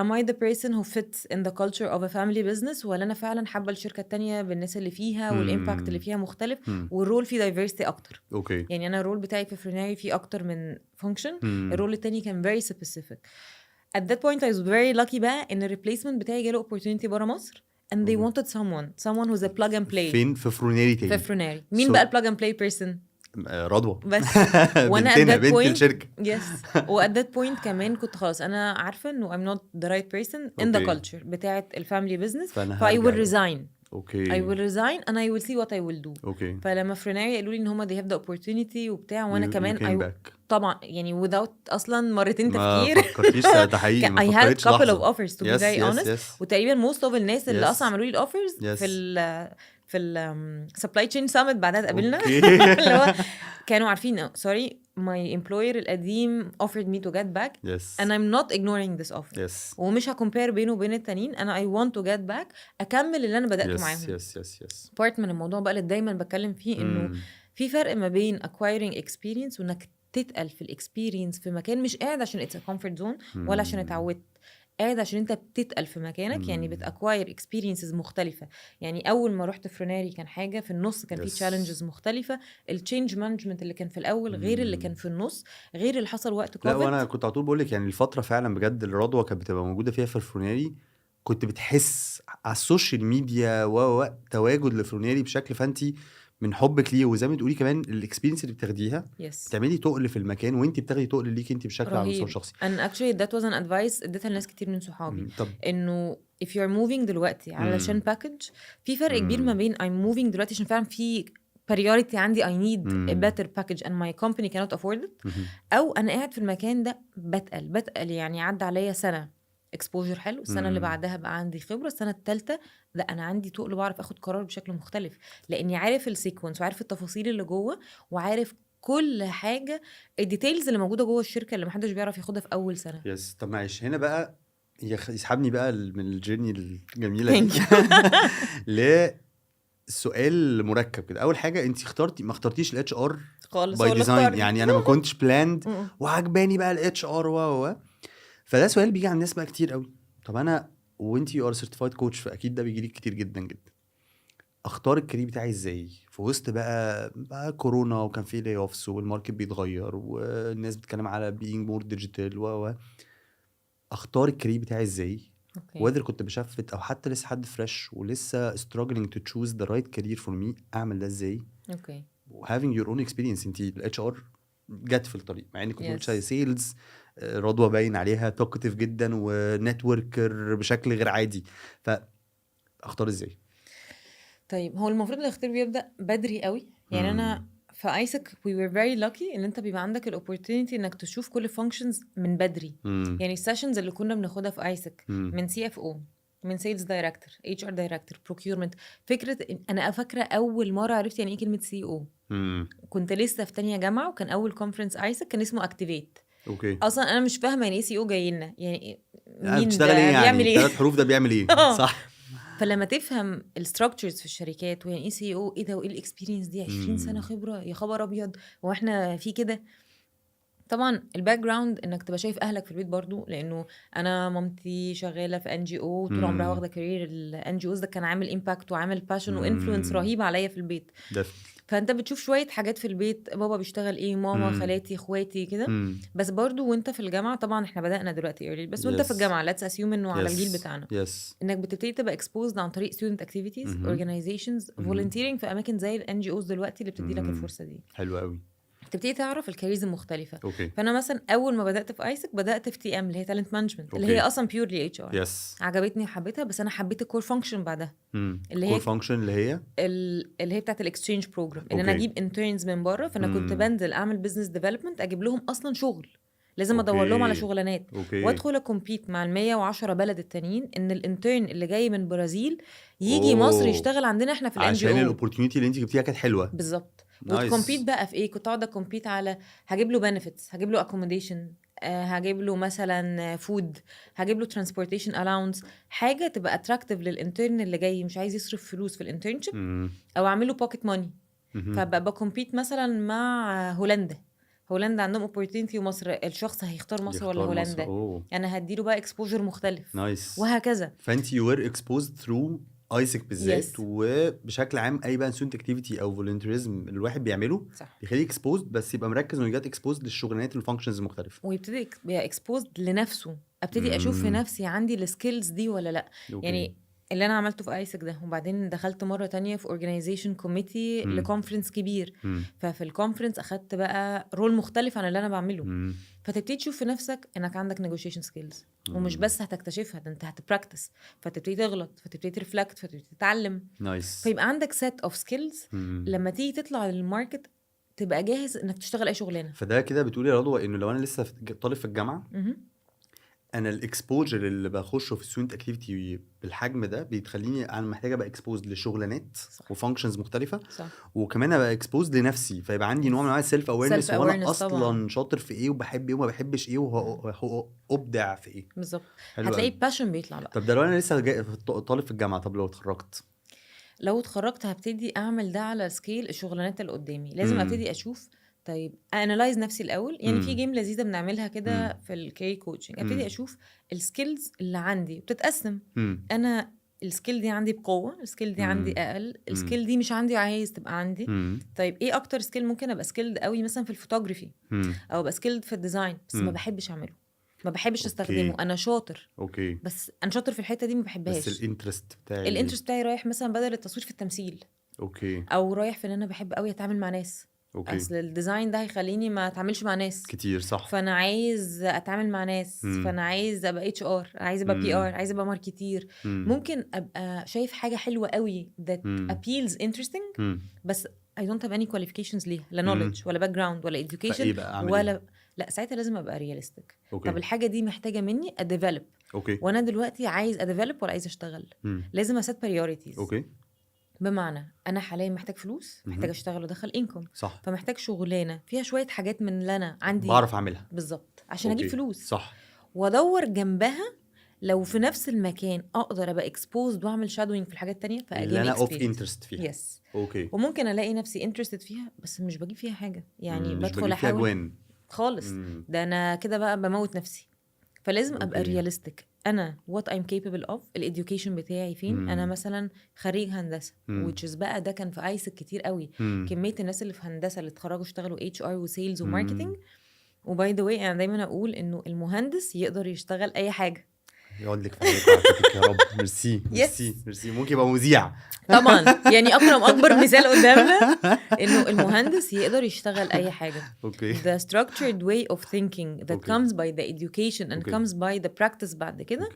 am I the person who fits in the culture of a family business ولا أنا فعلا حابة الشركة التانية بالناس اللي فيها والإمباكت اللي فيها مختلف والرول فيه diversity أكتر. اوكي. يعني أنا الرول بتاعي في فريناري فيه أكتر من function. الرول التاني كان very specific. At that point I was very lucky بقى إن الريبليسمنت بتاعي جاله opportunity برا مصر and they wanted someone who's a plug and play. فين؟ في فرونيري تاني. في فريناري. مين بقى الplug and play person؟ رضوى. بس وانا at بنتنا that بنت point الشركه. yes و at that point كمان كنت خلاص انا عارفه انه I'm not the right person in the Okay. culture بتاعه الفاميلي بزنس. فأنا I هرجع will له. resign. اوكي. I will resign and I will see what I will do. اوكي. فلما فريناري قالوا لي ان هما they have the opportunity وبتاع وانا You كمان came back. طبعا يعني without اصلا مرتين ما تفكير فكرتيش ده حقيقي، ما I had فكرتش couple of لحظه. offers to be Yes, very yes, honest. yes. وتقريبا most of الناس اللي Yes. اصلا عملوا لي الاوفرز Yes. في ال supply chain summit بعدها اتقابلنا أوكي. اللي هو كانوا عارفين sorry my employer القديم offered me to get back Yes. and I'm not ignoring this offer. Yes. ومش هكمبير بينه وبين التانيين. انا I want to get back اكمل اللي انا بدأته Yes, معاهم. yes, yes, yes. part من الموضوع بقى اللي دايما بتكلم فيه انه في فرق ما بين acquiring experience وانك تتقل في الاكسبيرينس في مكان مش قاعد عشان it's a comfort zone ولا عشان اتعودت. قاعد عشان انت بتتقل في مكانك. يعني بتاكواير اكسبيرينسز مختلفه. يعني اول ما رحت فريناري كان حاجه في النص كان في تشالنجز مختلفه. التشينج مانجمنت اللي كان في الاول غير اللي كان في النص غير اللي حصل وقت لا، كوفيد. وانا كنت على طول بقول لك يعني الفتره فعلا بجد الرضوى كانت بتبقى موجوده فيها في الفرونيري. كنت بتحس على السوشيال ميديا تواجد لفرونيري بشكل، فانتي من حبك ليه وزي ما تقولي كمان الاكسبيرينس اللي بتاخديها يس بتعملي تقل في المكان، وانتي بتاخدي تقل ليك انتي بشكل على المستوى رهيب. الشخصي. and actually that was an advice اديتها لناس كتير من صحابي طب انه if you're moving دلوقتي علشان باكج في فرق كبير ما بين I'm moving دلوقتي عشان فعلا في priority عندي I need a better package and my company cannot afford it او انا قاعد في المكان ده بتقل يعني عدى عليا سنه exposure حلو. السنه اللي بعدها بقى عندي خبره. السنه الثالثه لا انا عندي تقل بعرف اخد قرار بشكل مختلف لاني عارف السيكونس وعارف التفاصيل اللي جوه وعارف كل حاجه الديتيلز اللي موجوده جوه الشركه اللي محدش بيعرف ياخدها في اول سنه. يس. طب معلش هنا بقى يسحبني بقى من الجيرني الجميله دي لسؤال مركب كده. اول حاجه انت ما اخترتيش الاتش ار خالص باي ولا ديزاين، اختارني. يعني انا ما كنتش بلاند وعجباني بقى الاتش ار فده سؤال بيجي عن الناس بقى كتير قوي. طب انا وانت يو ار سيرتيفايد كوتش فاكيد ده بيجي لي كتير جدا جدا. اختار الكارير بتاعي ازاي في وسط بقى كورونا وكان في لاي اوفس والماركت بيتغير والناس بتتكلم على بينج مور ديجيتال اختار الكارير بتاعي ازاي؟ وقدر كنت بشفت او حتى لسه حد فريش ولسه struggling to choose the right career for me اعمل ده ازاي؟ اوكي having your own experience. انت الاتش ار جت في الطريق مع انك كنت Yes. بتشتغلي سيلز. رضوى باين عليها توكتيف جدا ونتوركر بشكل غير عادي. فاختار ازاي؟ طيب هو المفروض الاختيار بيبدأ بدري قوي. يعني انا في ايسك we were very lucky ان انت بيبقى عندك الاوبورتونيتي انك تشوف كل functions من بدري. يعني السيشنز اللي كنا بناخدها في ايسك من سي اف او من سيلز دايركتور اتش ار دايركتور بروكيورمنت. فكره انا فاكره اول مره عرفت يعني ايه كلمه سي او كنت لسه في تانية جامعة، وكان أول كونفرنس ايسك كان اسمه اكتيفيت. اوكي. أصلا أنا مش فاهمة يعني ايه سي او جاي لنا، يعني مين بتشتغل ايه ده بيعمل يعني؟ ايه 3 حروف ده بيعمل ايه؟ صح. فلما تفهم الستراكشرز في الشركات ويعني ايه سي او، ايه ده، وايه الاكسبيرينس دي، 20 سنة خبرة، يا خبر ابيض، هو احنا في كده. طبعا الباك جراوند انك تبقى شايف اهلك في البيت برضو، لانه انا مامتي شغاله في ان جي او طول عمرها، واخده كارير الان جي اوز، ده كان عامل امباكت وعامل باشن وانفلونس رهيبه عليا في البيت. definitely. فانت بتشوف شويه حاجات في البيت، بابا بيشتغل ايه، ماما، خالاتي، اخواتي كده. بس برضو وانت في الجامعه، طبعا احنا بدانا دلوقتي early، بس وانت في yes الجامعه let's assume انه على الجيل yes بتاعنا، yes انك بتبتدي تبقى exposed عن طريق student activities organizations volunteering في اماكن زي الان جي اوز دلوقتي اللي بتدي لك الفرصه دي. حلو قوي. تبتدي تعرف الكاريرز المختلفه. اوكي. فانا مثلا اول ما بدات في ايسك بدات في تي ام اللي هي تالنت مانجمنت، اللي هي اوكي. اصلا بيورلي اتش ار. يس. عجبتني وحبيتها، بس انا حبيت الكور فانكشن بعدها، اللي كور هي فانكشن اللي هي اللي هي بتاعت الاكسشينج بروجرام، ان انا اوكي. اجيب انترنز من بره. فانا كنت بنزل اعمل بزنس ديفلوبمنت، اجيب لهم اصلا شغل، لازم ادور لهم على اوكي. شغلانات، اوكي. وادخل اكومبيت مع ال 110 بلد التانيين، ان الانترن اللي جاي من برازيل يجي اوه، مصر يشتغل عندنا احنا في الان جي عشان او. الاوبورتيونيتي اللي انت جبتيها كانت حلوه. بالظبط. نايس. وتكمبيت بقى في ايه، كنت اقعد اكمبيت على هجيب له بنفيتس، هجيب له اكوموديشن، هجيب له مثلا فود، هجيب له ترانسبورتيشن الاونس، حاجه تبقى اتراكتيف للانترن اللي جاي مش عايز يصرف فلوس في الانترنشيب، او اعمل له بوكيت ماني. فبقى بكمبيت مثلا مع هولندا عندهم اوبورتيونيتي، ومصر الشخص هيختار مصر ولا هولندا، اوه انا هديله بقى اكسبوجر مختلف، نايس. وهكذا. فانت يو ار اكسبوزد ثرو ايسك بالذات. Yes. وبشكل عام اي بقى ستودنت اكتيفيتي او فولنتيرزم الواحد بيعمله صح. بيخليه اكسبوزد، بس يبقى مركز انه يجات اكسبوزد للشغلانات والفانكشنز المختلفه، ويبتدي يبقى اكسبوزد لنفسه، ابتدي اشوف في نفسي عندي السكيلز دي ولا لا. أوكي. يعني اللي انا عملته في ايسك ده، وبعدين دخلت مره تانية في اورجانيزيشن كوميتي لكونفرنس كبير، ففي الكونفرنس اخدت بقى رول مختلف عن اللي انا بعمله. فتبتدي تشوف في نفسك انك عندك نيجوشيشن سكيلز، ومش بس هتكتشفها، ده انت هتبراكتس، فتبتدي تغلط، فتبتدي ترفلكت، فتبتدي تتعلم. نايس. فيبقى عندك سيت اوف سكيلز لما تيجي تطلع للماركت تبقى جاهز انك تشتغل اي شغلانه. فده كده بتقولي يا رضوى انه لو انا لسه طالب في الجامعه، انا الاكسبوجر اللي بخشه في ستودنت اكتيفيتي بالحجم ده بيتخليني انا محتاجه ابقى اكسبوزد لشغلانات وفانكشنز مختلفه. صح. وكمان ابقى اكسبوزد لنفسي، فيبقى عندي نوع من انواع السيلف اويرنس، وانا اصلا طبعا. شاطر في ايه وبحب ايه وما بحبش ايه وابدع في ايه. بالظبط. حلو هتلاقي قوي. باشن بيطلع بقى. طب ده لو انا لسه طالب في الجامعه، طب لو اتخرجت؟ لو اتخرجت هبتدي اعمل ده على سكيل الشغلانات اللي قدامي. لازم ابتدي اشوف، طيب انالايز نفسي الاول. يعني في جيم لذيذه بنعملها كده في الكارير كوتشنج، ابتدي اشوف السكيلز اللي عندي وبتتقسم. انا السكيل دي عندي بقوه، السكيل دي عندي اقل، السكيل دي مش عندي وعايز تبقى عندي. طيب ايه اكتر سكيل ممكن ابقى سكيلد قوي مثلا في الفوتوغرافي، او ابقى سكيلد في الديزاين، بس ما بحبش اعمله، ما بحبش استخدمه. انا شاطر، اوكي، بس انا شاطر في الحته دي ما بحبهاش. بس الانترست بتاعي الانترست بتاعي رايح مثلا بدل التصوير في التمثيل، اوكي، او رايح في ان انا بحب قوي اتعامل مع ناس. اوكي، اصل الديزاين ده هيخليني ما اتعاملش مع ناس كتير، صح. فانا عايز اتعامل مع ناس، فانا عايز ابقى اتش ار، عايز ابقى بي ار، عايز ابقى ماركتير. ممكن ابقى شايف حاجه حلوه قوي that appeals interesting، بس I don't have any qualifications ليها، لا knowledge ولا background ولا education ولا لا، ساعتها لازم ابقى realistic. طب الحاجه دي محتاجه مني اديفلوب، وانا دلوقتي عايز اديفلوب ولا عايز اشتغل؟ لازم اسيت priorities. اوكي. بمعنى انا حاليا محتاج فلوس، محتاج اشتغل وادخل انكم، صح. فمحتاج شغلانه فيها شويه حاجات من اللي انا عندي بعرف اعملها بالظبط عشان اجيب فلوس، صح. وادور جنبها لو في نفس المكان اقدر ابقى اكسبوزد واعمل شادوينج في الحاجات التانية، اللي انا اوف انترست فيها. يس. اوكي. وممكن الاقي نفسي انترستد فيها بس مش بجيب فيها حاجه، يعني مش بدخل بجيب فيها احاول جوان خالص. ده انا كده بقى بموت نفسي. فلازم ابقى رياليستيك، انا what I'm capable of، الاديوكيشن بتاعي فين. انا مثلا خريج هندسه which is بقى ده كان في ايسك كتير قوي. كميه الناس اللي في هندسه اللي اتخرجوا اشتغلوا اتش ار وسيلز وماركتنج. وباي ذا واي انا دايما اقول انه المهندس يقدر يشتغل اي حاجه. يقعد لك في عافيتك يا رب. ميرسي ميرسي ميرسي. ممكن يبقى مذيع طبعا، يعني اكبر مثال قدامنا انه المهندس يقدر يشتغل اي حاجه. اوكي. the structured way of thinking that comes by the education and comes by the practice بعد كده.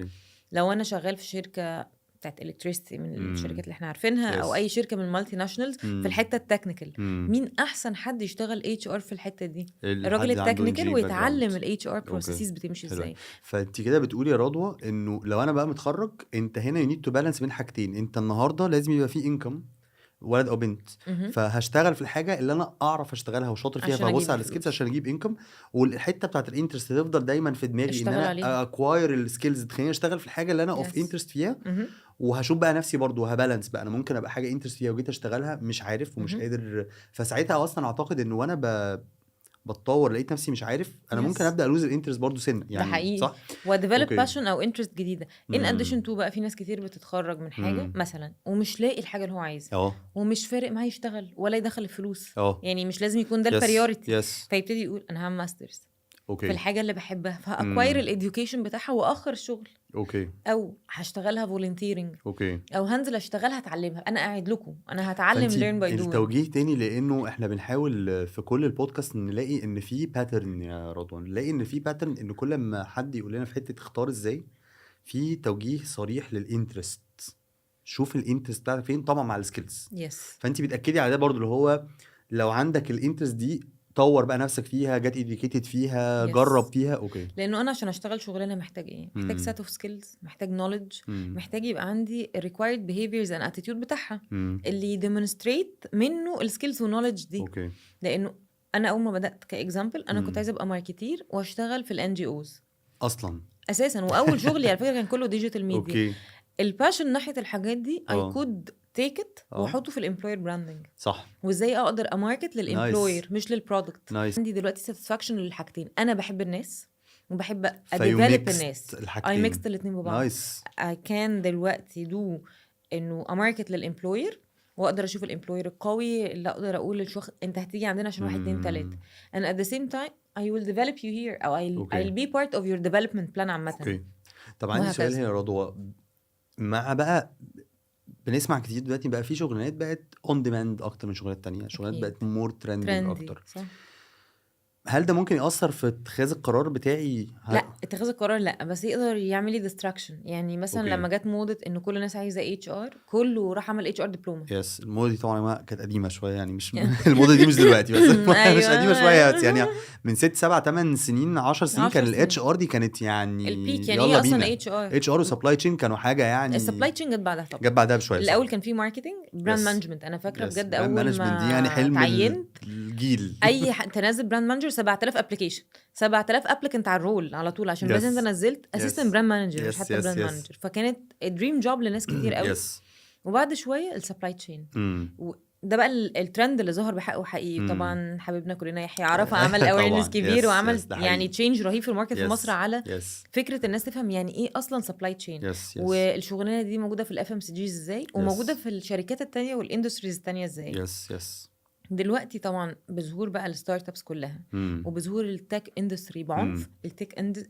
لو انا شغال في شركه بتاعت الكتريستي من الشركات اللي احنا عارفينها، او اي شركه من المالتي ناشونالز في الحته التكنيكال، مين احسن حد يشتغل اتش ار في الحته دي؟ الراجل التكنيكال، ويتعلم الاتش ار بروسيسز بتمشي ازاي. فانت كده بتقولي يا رضوى انه لو انا بقى متخرج، انت هنا يو نيد تو بالانس بين حاجتين. انت النهارده لازم يبقى في انكم ولد او بنت، مهم. فهشتغل في الحاجه اللي انا اعرف اشتغلها وشاطر فيها، عشان فهبص اجيب على السكيلز الفلوس عشان اجيب انكم. والحته بتاعت الانترست تفضل دايما في دماغي، ان اشتغل انا عليها. اكواير السكيلز تخليني اشتغل في الحاجه اللي انا اوف يس. انترست فيها. وهشوف بقى نفسي برضو هبالانس بقى، انا ممكن ابقى حاجه انترست فيها وجيت اشتغلها مش عارف ومش قادر، فساعتها اصلا اعتقد انه وانا بتطور لقيت نفسي مش عارف، انا ممكن يس ابدا الوز الانترست برضو سنه ده يعني، حقيقي. صح؟ وديفلوب اوكي. باشن او انترست جديده. ان اديشن امم تو بقى في ناس كتير بتتخرج من حاجه امم مثلا ومش لاقي الحاجه اللي هو عايزها اه ومش فارق معاه يشتغل ولا يدخل الفلوس، اه يعني مش لازم يكون ده يس البريوريتي، يس فيبتدي يقول انا هعمل ماسترز في اوكي. الحاجه اللي بحبها فاكواير الاديوكيشن بتاعها واخر الشغل، اوكي او هشتغلها فولنتيرنج، اوكي. او هنزل اشتغلها اتعلمها. انا قاعد لكم، انا هتعلم فانت learn by doing. التوجيه تاني، لانه احنا بنحاول في كل البودكاست نلاقي ان في باترن يا رضوان، نلاقي ان في باترن، ان كل ما حد يقول لنا في حته اختار ازاي، في توجيه صريح للانترست. شوف الانترست بتاعتك فين، طبعا مع السكيلز. يس فانت بتاكدي على ده برضو، اللي هو لو عندك الانترست دي طور بقى نفسك فيها، جت اديوكيتد فيها، جرب يس فيها. اوكي. لانه انا عشان اشتغل شغلانه محتاج ايه؟ محتاج امم set of skills، محتاج knowledge، امم محتاج يبقى عندي required behaviors and attitude بتاعها امم اللي demonstrate منه السكيلز والنولج دي. اوكي. لانه انا اول ما بدات كاكزامبل انا كنت امم عايزه ابقى ماركتير واشتغل في الان جي اوز اصلا. اساسا، واول شغلي على فكره كان كله ديجيتال ميديا. اوكي. الباشن ناحيه الحاجات دي I اه could take it اه واحطه في الامبلوير براندنج، صح. وازاي اقدر اماركت نايس للامبلوير مش للبرودكت. نايس. عندي دلوقتي ساتسفاكشن للحاجتين، انا بحب الناس وبحب فيو اديفلوب ميكست الناس. I الحاجتين. mixed الاتنين ببعض. نايس. I can دلوقتي do انه اماركت للامبلوير واقدر اشوف الامبلوير القوي اللي اقدر اقول للشخص انت هتيجي عندنا عشان 1 2 3 and at the same time I will develop you here او I'll اوكي be part of your development plan عامة اوكي. طب عندي سؤال وهكذا. هنا يا رضوى، مع بقى بنسمع كتير دلوقتي بقى في شغلانات بقت اون ديماند اكتر من شغلانات تانية، شغلانات اكيد بقت مور ترندنج ترندي اكتر، صح. هل ده ممكن يأثر في اتخاذ القرار بتاعي؟ لا اتخاذ القرار لا، بس يقدر يعمل لي ديستراكشن. يعني مثلا اوكي. لما جت موضه ان كل الناس عايزه اتش ار كله راح عمل اتش ار دبلومه. يس الموضة دي طبعا ما كانت قديمة شوية يعني، مش الموضة دي مش دلوقتي بس مش ايوه قديمة شوية بس يعني من 6 7 8 سنين 10 سنين 10 كان الاتش سنين ار دي كانت يعني البيك. يعني يلا ايه اصلا بينا. اتش ار؟ اتش ار وسبلاي تشين كانوا حاجة يعني، السبلاي تشين جت بعدها طبعا. جت بعدها بشوية صح. الاول كان في ماركتنج براند يس مانجمنت. انا فاكره يس بجد براند اول مانجمنت دي يعني ما حلم تعينت الجيل. اي تنزل براند مانجر 7000 ابلكيشن، 7000 ابليكنت على الرول على طول، عشان بس انت يس نزلت اسيستنت يس براند مانجر مش يس حتى يس براند يس مانجر. فكانت دريم جوب لناس كتير قوي. يس. وبعد شويه السبلاي تشين، ده بقى الترند اللي ظهر بحقه حقيقي. طبعا حبيبنا كلنا يحيى عرفة عمل اويرنس طبعا كبير يس وعمل يس ده يعني حقيقي. تشينج رهيب في الماركت في مصر يس على يس فكره الناس تفهم يعني ايه اصلا سبلاي تشين. يس يس والشغلانه دي موجوده في الاف ام سي جيز ازاي وموجوده يس في الشركات التانية والاندستريز التانية ازاي. يس يس. دلوقتي طبعا بظهور بقى الستارت ابس كلها وبظهور التك اندستري بعنف.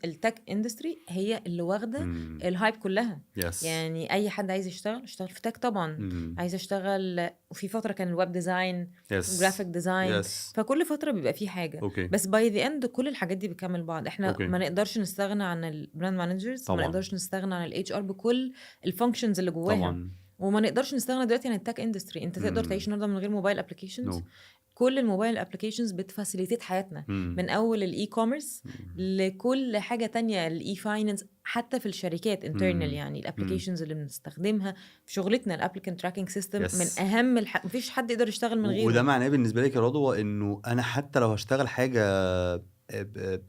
التك اندستري هي اللي واخده الهايب كلها. يس. يعني اي حد عايز يشتغل في تك طبعا. عايز اشتغل، وفي فتره كان الويب ديزاين، جرافيك ديزاين، فكل فتره بيبقى فيه حاجه. بس باي ذا اند كل الحاجات دي بتكمل بعض. احنا ما نقدرش نستغنى عن البراند مانجرز، ما نقدرش نستغنى عن الاتش ار بكل الفانكشنز اللي جواها طبعا. وما نقدرش نستغنى دلوقتي عن التك اندستري. انت تقدر تعيش النهارده من غير موبايل ابلكيشنز. كل الموبايل ابلكيشنز بتفاسيليتيت حياتنا من اول الاي كوميرس لكل حاجه تانية، الاي فاينانس، حتى في الشركات انترنال. يعني الابلكيشنز اللي بنستخدمها في شغلتنا، الابليكانت تراكنج سيستم من اهم مفيش حد يقدر يشتغل من غيره. وده معناه بالنسبه لك يا رضوى انه انا حتى لو هشتغل حاجه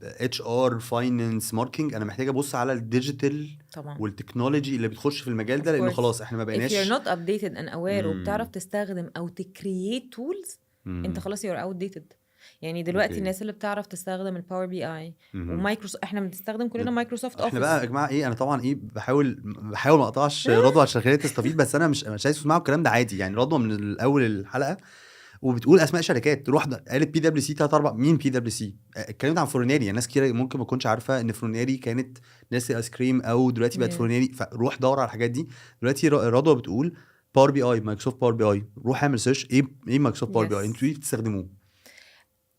اتش ار فاينانس ماركتنج، انا محتاج ابص على الديجيتال طبعا والتكنولوجي اللي بتخش في المجال ده، لانه خلاص احنا ما بقيناش if you're not updated and aware وبتعرف تستخدم او تكرييت تولز انت خلاص you're outdated. يعني دلوقتي الناس اللي بتعرف تستخدم الباور بي اي ومايكروسوفت، احنا بنستخدم كلنا مايكروسوفت اوفيس. احنا بقى يا جماعه ايه، انا طبعا ايه بحاول ما اقطعش رضوى عشان خليها تستفيد، بس انا مش عايز اسمعوا الكلام ده عادي. يعني رضوى من الاول الحلقه وبتقول اسماء شركات، تروح قالت بي دبليو سي 3 4. مين بي دبليو سي؟ اتكلمت عن فرونيري. يعني ناس كتير ممكن ما تكونش عارفه ان فرونيري كانت ناس ايس كريم او دلوقتي بقت فرونيري، فروح دور على الحاجات دي. دلوقتي رضوى بتقول باور بي اي، مايكروسوفت باور بي اي، روح اعمل سيرش ايه مايكروسوفت باور بي اي، انتوا بتستخدموه.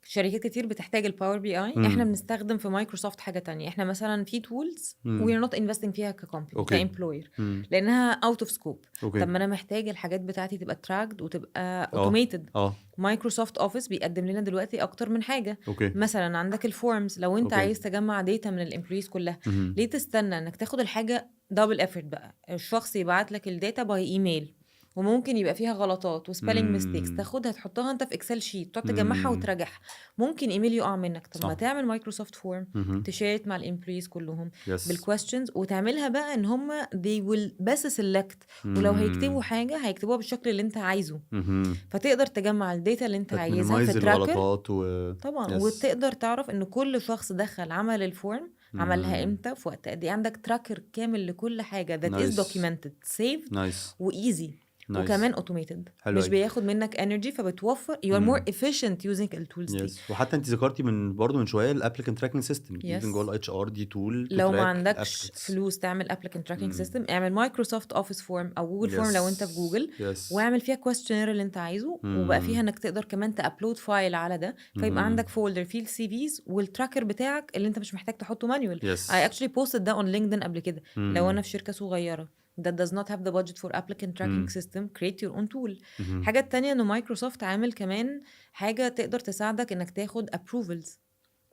شركات كتير بتحتاج الباور بي اي. احنا بنستخدم في مايكروسوفت حاجه تانية. احنا مثلا في تولز وي ار نوت انفستنج فيها ككومباني كامبلوير لانها اوت اوف سكوب. طب ما انا محتاج الحاجات بتاعتي تبقى تراكد وتبقى اوتوميتد. مايكروسوفت اوفيس بيقدم لنا دلوقتي اكتر من حاجه. مثلا عندك الفورمز، لو انت عايز تجمع داتا من الامبلويز كلها، ليه تستنى انك تاخد الحاجه دبل افورت بقى؟ الشخص يبعت لك الداتا باي ايميل وممكن يبقى فيها غلطات وسبيلنج ميستيكس، امم تاخدها تحطها انت في اكسل شيت تقعد تجمعها امم وتراجعها. ممكن ايميل يقع منك، طب ما صح. تعمل مايكروسوفت فورم مهم. تشيرت مع الامبلويز كلهم يس. بالكويستشنز، وتعملها بقى ان هم they will بس select، ولو هيكتبوا امم حاجه هيكتبوها بالشكل اللي انت عايزه، مهم. فتقدر تجمع الداتا اللي انت عايزها في فتمينيمايز تراكر. الغلطات طبعا، يس. وتقدر تعرف ان كل شخص دخل عمل الفورم عملها امم امتى في وقت قد ايه، عندك تراكر كامل لكل حاجه that is نايس. documented saved نايس. وايزي، نايس. وكمان automated، حلو مش قوي. بياخد منك energy، فبتوفر you are more امم efficient using التولز دي. يس. وحتى انت ذكرتي برضه من شويه الابليكانت تراكنج سيستم، ايفن جوه يس، الاتش ار دي تول تو لو ما تراك عندكش الابليكانتس. فلوس تعمل applicant tracking امم system، اعمل مايكروسوفت اوفيس فورم او جوجل فورم لو انت في يس. جوجل، يس. واعمل فيها questionnaire اللي انت عايزه، وبقى فيها امم انك تقدر كمان تابلود فايل على ده، فيبقى عندك فولدر فيه السي فيز والتراكر بتاعك اللي انت مش محتاج تحطه مانيوال. I يس. actually posted ده on LinkedIn قبل كده. لو انا امم في شركة صغيرة that does not have the budget for applicant tracking امم system, create your own tool. امم حاجة تانية انه مايكروسوفت عامل كمان حاجة تقدر تساعدك انك تاخد approvals.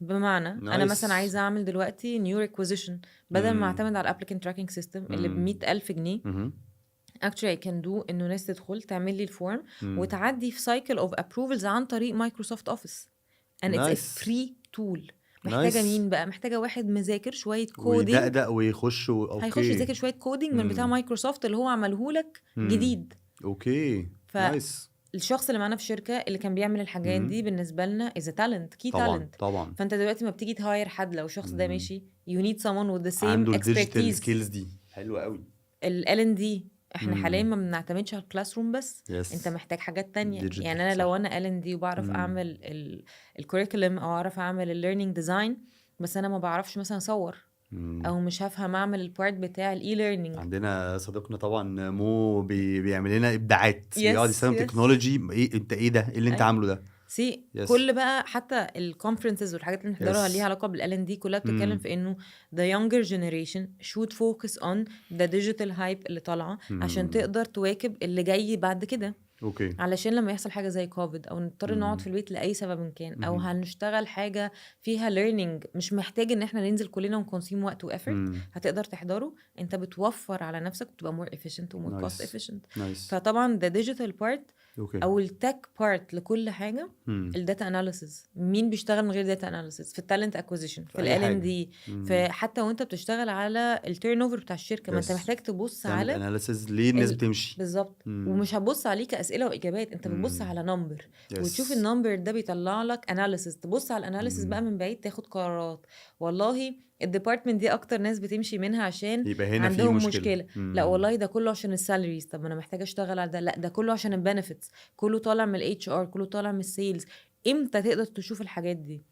بمعنى انا مثلا نايس. عايزه اعمل دلوقتي نيو ريكوزيشن، بدل ما امم اعتمد على الابليكنت تراكنج سيستم اللي ب امم 100,000 جنيه، امم actually I can do انه ناس تدخل تعمل لي الفورم امم وتعدي في cycle of approvals عن طريق مايكروسوفت اوفيس and it's a نايس. free tool. محتاجه نايس. مين بقى؟ محتاجه واحد مذاكر شويه كودينج، ويدقدق ويخش هيخش اوكي. يذاكر شويه كودينج من بتاع امم مايكروسوفت اللي هو عمله لك امم جديد. اوكي. نايس. الشخص اللي معانا في الشركه اللي كان بيعمل الحاجات دي بالنسبه لنا is a talent, key طبعا talent. طبعا. فانت دلوقتي ما بتيجي تهاير حد لو الشخص ده امم ماشي you need someone with the عنده same الديجيتال expertise. سكيلز دي حلوه قوي. ال L&D احنا حاليا امم ما بنعتمدش على الكلاس روم بس، انت يس. محتاج حاجات تانية. ديجيتال يعني انا لو صح. انا L&D وبعرف امم اعمل الكوريكولم او اعرف اعمل الليرنينج ديزاين، بس انا ما بعرفش مثلا اصور، امم او مش هفهم اعمل البارت بتاع الاي ليرنينج. عندنا صديقنا طبعا مو بيعمل لنا ابداعات، بيقعد يس يستخدم يس، تكنولوجي. ايه انت، ايه ده، ايه اللي انت ايوه. عامله ده؟ سي يس. كل بقى حتى الكونفرنسز والحاجات اللي بنحضرها ليها يس. علاقه بالال ان دي كلها بتتكلم امم في انه the younger generation should focus on the digital hype اللي طالعه عشان امم تقدر تواكب اللي جاي بعد كده. اوكي. علشان لما يحصل حاجه زي كوفيد او نضطر نقعد في امم البيت لاي سبب كان، او امم هنشتغل حاجه فيها learning مش محتاج ان احنا ننزل كلنا ونكونسيوم وقت وافورت، هتقدر تحضره. انت بتوفر على نفسك وبتبقى more efficient و more cost نايس. efficient. نايس. فطبعا the digital part اوكي. او التك بارت لكل حاجه، الداتا اناليسز. مين بيشتغل من غير داتا اناليسز؟ في التالنت اكوزيشن، في في اي ال ان حاجه. دي، في حتى وانت بتشتغل على التيرن اوفر بتاع الشركه، ما انت يس. محتاج تبص تعمل على اناليسز ليه الناس بتمشي. بالظبط. ومش هتبص عليه كاسئله واجابات، انت بتبص على نمبر وتشوف يس. النمبر ده بيطلع لك اناليسز، تبص على الاناليسز بقى من بعيد تاخد قرارات. والله الديبارتمنت دي اكتر ناس بتمشي منها عشان يبقى هنا في عندهم مشكله. مشكله. لا والله ده كله عشان السالاريز، طب انا محتاجه اشتغل على ده. لا ده كله عشان البنفيتس، كله طالع من الاتش ار، كله طالع من السيلز. امتى تقدر تشوف الحاجات دي؟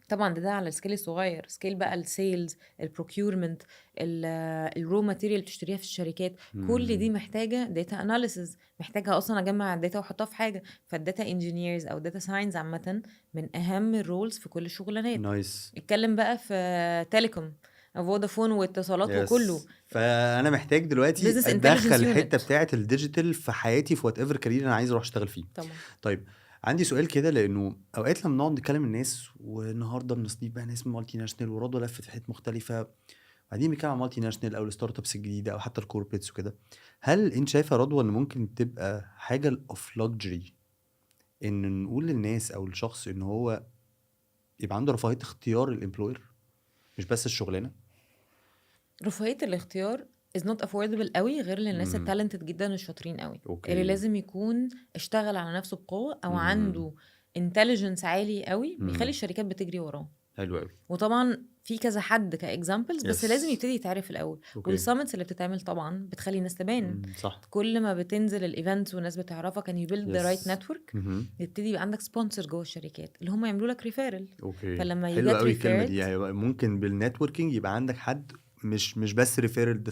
طبعا ده على السكيل الصغير. سكيل بقى السيلز، البروكيورمنت، الرو ماتيريال اللي بتشتريها في الشركات، كل دي محتاجه داتا اناليسز، محتاجه اصلا اجمع الداتا واحطها في حاجه. فالداتا انجينيرز او داتا ساينس عامه من اهم الرولز في كل الشغلانات. نايس. اتكلم بقى في تيليكوم، فودافون واتصالات وكله يس. فانا محتاج دلوقتي بزنس ادخل انتليجنس الحته يونت. بتاعه الديجيتال في حياتي في وات ايفر كارير انا عايز اروح اشتغل فيه. طبعا. طيب عندي سؤال كده، لانه اوقات لما بنقعد نتكلم الناس، والنهارده بنستضيف بقى ناس من مالتي ناشونال ورضوى لفت في حتت مختلفه، بعدين بنتكلم عن مالتي ناشونال او الستارت ابس الجديده او حتى الكوربريتس وكده، هل انت شايفه رضوى ان ممكن تبقى حاجه اوف لوكجري ان نقول للناس او الشخص ان هو يبقى عنده رفاهيه اختيار الامبلوير مش بس الشغلانه؟ رفاهية الاختيار is not affordable قوي غير للناس امم التالنتد جدا الشاطرين قوي، اللي اوكي. لازم يكون اشتغل على نفسه بقوة او امم عنده intelligence عالي قوي بيخلي الشركات بتجري وراه. حلو قوي. وطبعا في كذا حد كاكزامبلز، بس لازم يس. يبتدي يتعرف الاول. اوكي. والسامتس اللي بتتعمل طبعا بتخلي الناس تبان. صح. كل ما بتنزل الايفنتس والناس بتعرفك and you build the right يس. network، يبتدي يبقى عندك سبونسر جوه الشركات اللي هم يعملوا لك ريفيرال. اوكي. فلما you حلو get قوي الكلمه دي. referred يعني ممكن بالنتوركينج يبقى عندك حد مش بس ريفيرال،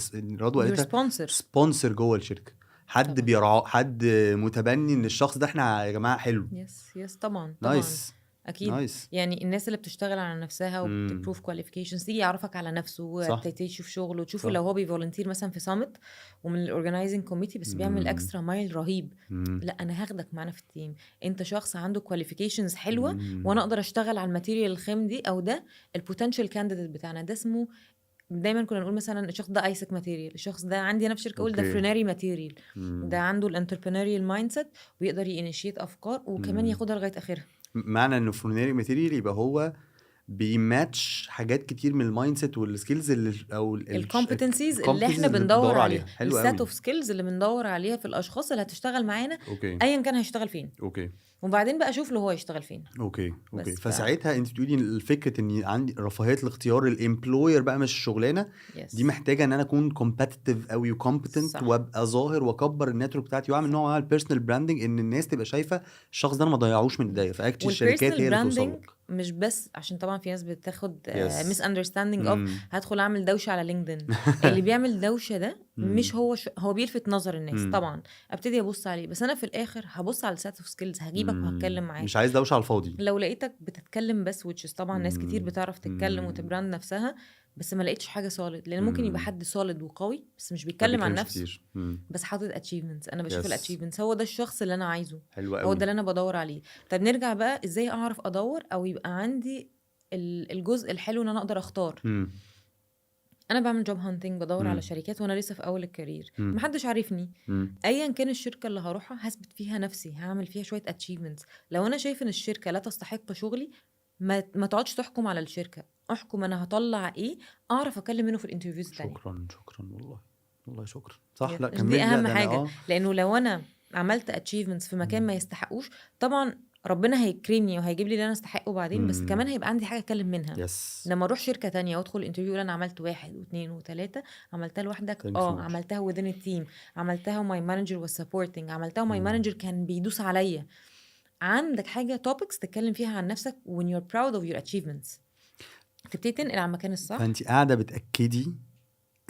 رضوى your قالتها sponsor. سبونسر جوه الشركه، حد طبعا. بيرعاه، حد متبني ان الشخص ده احنا يا جماعه حلو. يس طبعا طبعا. نايس. اكيد. نايس. يعني الناس اللي بتشتغل على نفسها وبتبروف كواليفيكيشنز تيجي يعرفك على نفسه صح. وتبتدي تشوف شغله وتشوفه صح. لو هو بيفولنتير مثلا في سامت ومن الاورجنايزنج كوميتي بس بيعمل اكسترا مايل رهيب، لا انا هاخدك معانا في التيم. انت شخص عنده كواليفيكيشنز حلوه وانا اقدر اشتغل على الماتيريال الخام دي، او ده البوتنشال كانديديت بتاعنا. ده اسمه دايما كنا نقول مثلا الشخص ده ايسك ماتيريال، الشخص ده عندي انا في شركه اقول ده اوكي. فريناري ماتيريال، ده مم. عنده الانتربرينوريال مايند سيت ويقدر ينشيت افكار وكمان مم. ياخدها لغايه اخرها. معنى انه فرونيري ماتيريال يبقى هو بيماتش حاجات كتير من المايند سيت والسكيلز اللي او الكومبتنسيز اللي الكومبتنسيز احنا اللي بندور بتدور عليها، عليها. حلو السيت قوي. اوف سكيلز اللي بندور عليها في الاشخاص اللي هتشتغل معانا اوكي. ايا كان هيشتغل فين، اوكي. وبعدين بقى اشوف له هو يشتغل فين. اوكي. اوكي. بس فساعتها انت بتقولي الفكره اني عندي رفاهيه الاختيار الامبلوير بقى مش الشغلانه دي، يس محتاجه ان انا اكون كومبتيتيف قوي وكومبتنت صح وابقى ظاهر واكبر النتورك بتاعتي واعمل صح. نوع من البيرسونال براندنج ان الناس تبقى شايفه الشخص ده انا ما ضيعوش من البدايه، فاكتشلي الشركات والبيرسونال هي اللي توصل براندنج لك. مش بس عشان طبعا في ناس بتاخد ميس يس. اندرستاندينج اوف هدخل اعمل دوشه على لينكدين. اللي بيعمل دوشه ده مش هو بيلفت نظر الناس طبعا، ابتدي ابص عليه، بس انا في الاخر هبص على السيت اوف سكيلز، هجيبك وهتكلم معاك. مش عايز دوشه على الفاضي. لو لقيتك بتتكلم بس which is طبعا ناس كتير بتعرف تتكلم وتبراند نفسها، بس ما لقيتش حاجه سوليد، لان ممكن يبقى حد سوليد وقوي بس مش ما بيتكلم عن بيتكلمش نفسه، كتير. بس حاطط اتشيفمنتس. انا بشوف يس. الاتشيفمنتس، هو ده الشخص اللي انا عايزه، حلو هو ده قوي. اللي انا بدور عليه. طب نرجع بقى ازاي اعرف ادور او يبقى عندي الجزء الحلو ان انا اقدر اختار. انا بعمل جوب هانتنج، بدور على شركات وانا لسه في اول الكارير، محدش عارفني، ايا كان الشركه اللي هروحها هثبت فيها نفسي، هعمل فيها شويه اتشيفمنتس. لو انا شايف ان الشركه لا تستحق شغلي، ما تقعدش تحكم على الشركه، احكم انا هطلع ايه اعرف اكلم منه في الانترفيوز الثانيه. شكرا. شكرا والله. والله شكرا. صح. لا دي كملي. لا اهم ده انا حاجه، لانه لو انا عملت اتشيفمنتس في مكان ما يستحقوش، طبعا ربنا هيكرمني وهيجيب لي اللي انا استحقه بعدين، بس كمان هيبقى عندي حاجه اتكلم منها. يس. لما اروح شركه تانية وادخل انترفيو انا عملت 1 و2 و3، عملتها لوحدك Thank you. عملتها within التيم، عملتها وماي مانجر was supporting، عملتها وماي مانجر كان بيدوس عليا. عندك حاجه topics تتكلم فيها عن نفسك when you're proud of your achievements، تبتدي تنقل على المكان الصح. فانت قاعده بتاكدي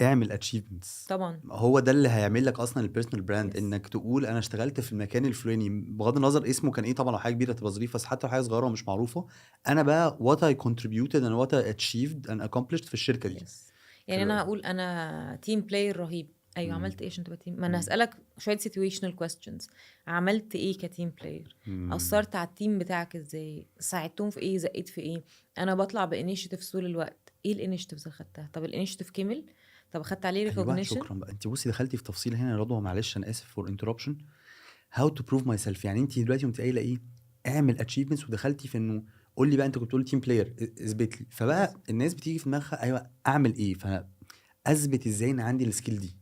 اعمل اتشيفمنتس، طبعا هو ده اللي هيعمل لك اصلا البيرسونال براند. Yes. انك تقول انا اشتغلت في المكان الفلاني بغض النظر اسمه كان ايه، طبعا لو حاجه كبيره تبقى ظريفه، بس حتى لو حاجه صغيره ومش معروفه، انا بقى what I contributed and what I achieved and accomplished في الشركه دي. yes. يعني انا هقول انا تيم بلاير رهيب، ايوه عملت ايه عشان تبقى تيم؟ ما انا هسالك شويه situational questions، عملت ايه كتيم بلاير؟ اثرت على التيم بتاعك ازاي؟ ساعدتهم في ايه؟ زقيت في ايه؟ انا بطلع بانيشيتيف طول الوقت، ايه الانيشيتيفز اللي خدتها؟ طب الانيشيتيف كمل؟ طب اخدت عليه ايوه ريكوجنيشن؟ شكرا بقى. انت بصي دخلتي في تفصيل هنا يا رضوى، معلش انا اسف فور انتربشن. هاو تو بروف ماي سيلف، يعني انت دلوقتي قمت قايله ايه؟ اعمل اتشيفمنتس، ودخلتي في انه قول لي بقى، انت كنت بتقول تيم بلاير اثبت لي، فبقى الناس بتيجي في دماغها ايوه اعمل ايه، فاثبت ازاي ان عندي السكيل دي؟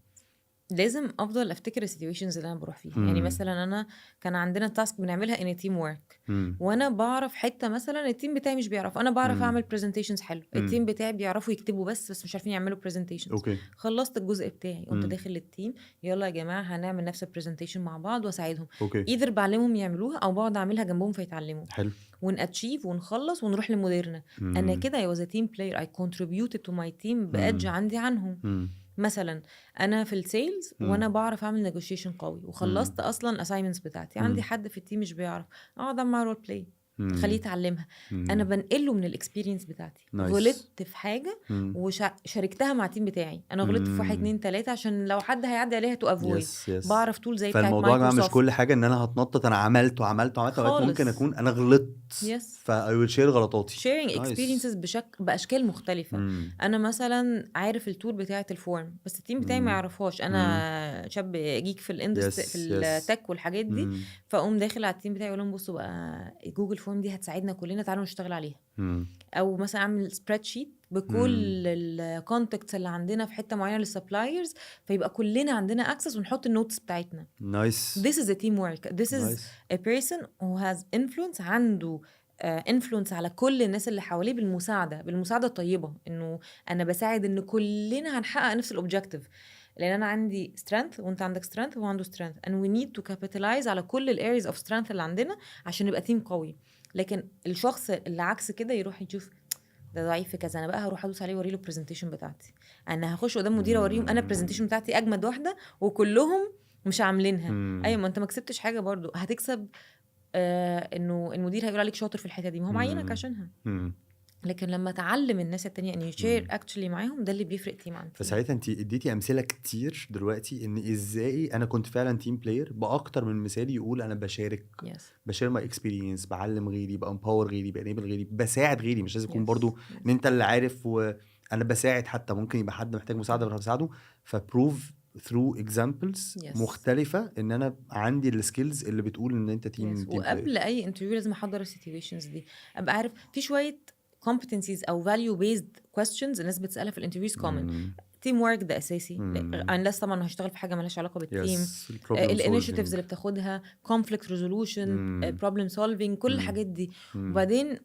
لازم افضل افتكر السيتويشنز اللي انا بروح فيها. يعني مثلا انا كان عندنا تاسك بنعملها ان تيم ورك، وانا بعرف حته مثلا التيم بتاعي مش بيعرف، انا بعرف اعمل برزنتيشنز حلو، التيم بتاعي بيعرفوا يكتبوا بس مش عارفين يعملوا برزنتيشنز. اوكي. خلصت الجزء بتاعي قمت داخل للتيم، يلا يا جماعه هنعمل نفس البرزنتيشن مع بعض واساعدهم، اوكي. ايذر بعلمهم يعملوها او بقعد اعملها جنبهم فيتعلموا، حلو. وناتشيف ونخلص ونروح لمديرنا. انا كده I was a team player, I contributed to my team بأدج عندي عنهم. مثلا انا في السيلز وانا بعرف اعمل نيجوشيشن قوي، وخلصت اصلا الاساينمنتس بتاعتي، عندي حد في التيم مش بيعرف، اقعد اعمل رول بلاي خليه يتعلمها. انا بنقله من الاكسبيرينس بتاعتي. غلطت في حاجه وشاركتها مع التيم بتاعي، انا غلطت في 1 2 3 عشان لو حد هيعدي عليها تو افويد. بعرف طول زي بتاعت فالموضوع يا جماعه مايكروسوفت مش كل حاجه ان انا هتنطط، انا عملت اوقات ممكن اكون انا غلطت فاي ويل شير غلطاتي. شيرنج اكسبيرينسز باشكال مختلفه. انا مثلا عارف التول بتاعه الفورم بس التيم بتاعي ما يعرفهاش، انا شاب جيك في الاندستري في التك والحاجات دي، فاقوم داخل على التيم بتاعي اقول لهم بصوا بقى جوجل فورم دي هتساعدنا كلنا، تعالوا نشتغل عليها. او مثلا اعمل سبريد شيت بكل الكونتاكتس اللي عندنا في حته معينه للسبلايرز، فيبقى كلنا عندنا اكسس ونحط النوتس بتاعتنا. نايس. This is a teamwork. This is a person who has influence، عنده influence على كل الناس اللي حواليه بالمساعده الطيبه، انه انا بساعد ان كلنا هنحقق نفس الاوبجكتيف، لان انا عندي strength وانت عندك strength وهو عنده strength and we need to capitalize على كل ال areas of strength اللي عندنا عشان نبقى تيم قوي. لكن الشخص اللي عكس كده يروح يشوف ده ضعيف في كذا، انا بقى هروح ادوس عليه واوري له البرزنتيشن بتاعتي، انا هخش قدام مدير اوريهم انا البرزنتيشن بتاعتي اجمد واحده وكلهم مش عاملينها. ايوه ما انت ما كسبتش حاجه برضو، هتكسب انه المدير هيقول عليك شاطر في الحته دي، ما هو معينك عشانها. لكن لما تعلم الناس التانية ان يشير اكشلي معاهم، ده اللي بيفرق تيم عن تيم. فساعتها انت اديتي امثله كتير دلوقتي ان ازاي انا كنت فعلا تيم بلاير باكتر من مثال يقول انا بشارك بشير ماي اكسبيرينس، بعلم غيري، بامباور غيري، بانيبل غيري، بساعد غيري. مش لازم يكون برضو ان انت اللي عارف انا بساعد، حتى ممكن يبقى حد محتاج مساعده بروح بساعده. فبروف ثرو اكزامبلز Yes. مختلفه ان انا عندي السكيلز اللي بتقول ان انت Yes. تيم بلاير. وقبل اي انترفيو لازم احضر السيتويشنز دي، ابقى عارف في شويه competencies او value based questions الناس بتسالها في الانترفيوز common. تيم ورك ده اساسي، unless طبعا هشتغل في حاجه مالهاش علاقه بالتيم. الانيشيتيفز اللي بتاخدها، conflict resolution, problem solving، كل الحاجات دي. وبعدين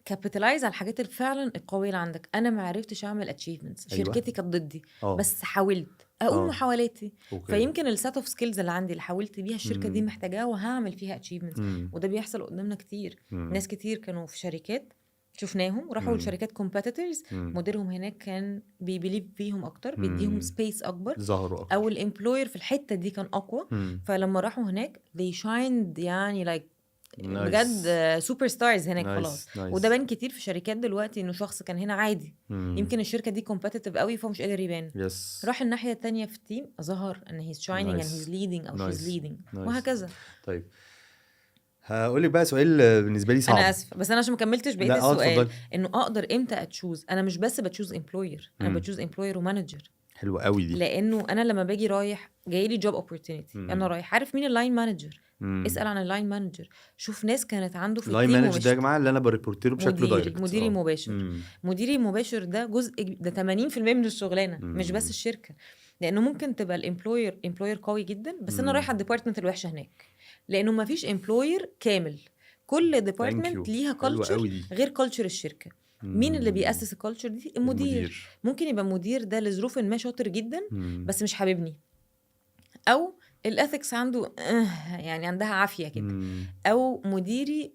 كابيتالايز على الحاجات اللي فعلا القويه اللي عندك. انا ما عرفتش اعمل اتشيفمنتس، أيوة. شركتي كانت ضدي آه. بس حاولت اقوم محاولاتي. أوكي. فيمكن السيت اوف سكيلز اللي عندي اللي حاولت بيها الشركه دي محتاجاها وهعمل فيها اتشيفمنتس. وده بيحصل قدامنا كتير. ناس كتير كانوا في شركات شفناهم وراحوا لشركات كومبيتيتورز، مديرهم هناك كان بيبيليف فيهم اكتر، بيديهم سبيس اكبر، ظهروا أكتر. او الامبلوير في الحته دي كان اقوى. فلما راحوا هناك they shined يعني like بجد سوبر ستارز هناك. خلاص. وده بان كتير في شركات دلوقتي انه شخص كان هنا عادي يمكن الشركه دي كومبيتيتيف قوي فهو مش قادر يبان. راح الناحيه التانية في التيم ظهر ان هيز شاينينج and he's leading او she's leading وهكذا. طيب هقول لك بقى سؤال بالنسبه لي صعب. انا اسفه بس انا عشان ما كملتش بقيه السؤال. انه اقدر امتى اتشوز؟ انا مش بس بتشوز امبلوير، انا بتشوز امبلوير ومانجر. حلوه قوي دي. لانه انا لما باجي رايح جاي لي جوب اوبورتونيتي، انا رايح عارف مين اللاين مانجر، اسال عن اللاين مانجر، شوف ناس كانت عنده في التيم. اللاين مانجر ده يا جماعه اللي انا بريبورتيره بشكل دايركت. مديري مباشر. مديري المباشر ده جزء، ده 80% من الشغلانه، مش بس الشركه. لانه ممكن تبقى الامبلوير قوي جدا بس انا رايحه الديبارتمنت الوحشه هناك، لانه ما فيش امبلوير كامل. كل ديبارتمنت ليها كلتشر غير كلتشر الشركه. مين اللي بيأسس الكلتشر دي؟ المدير. ممكن يبقى مدير ده لظروف ما شاطر جدا بس مش حاببني، او الاثكس عنده يعني عندها عافيه كده، او مديري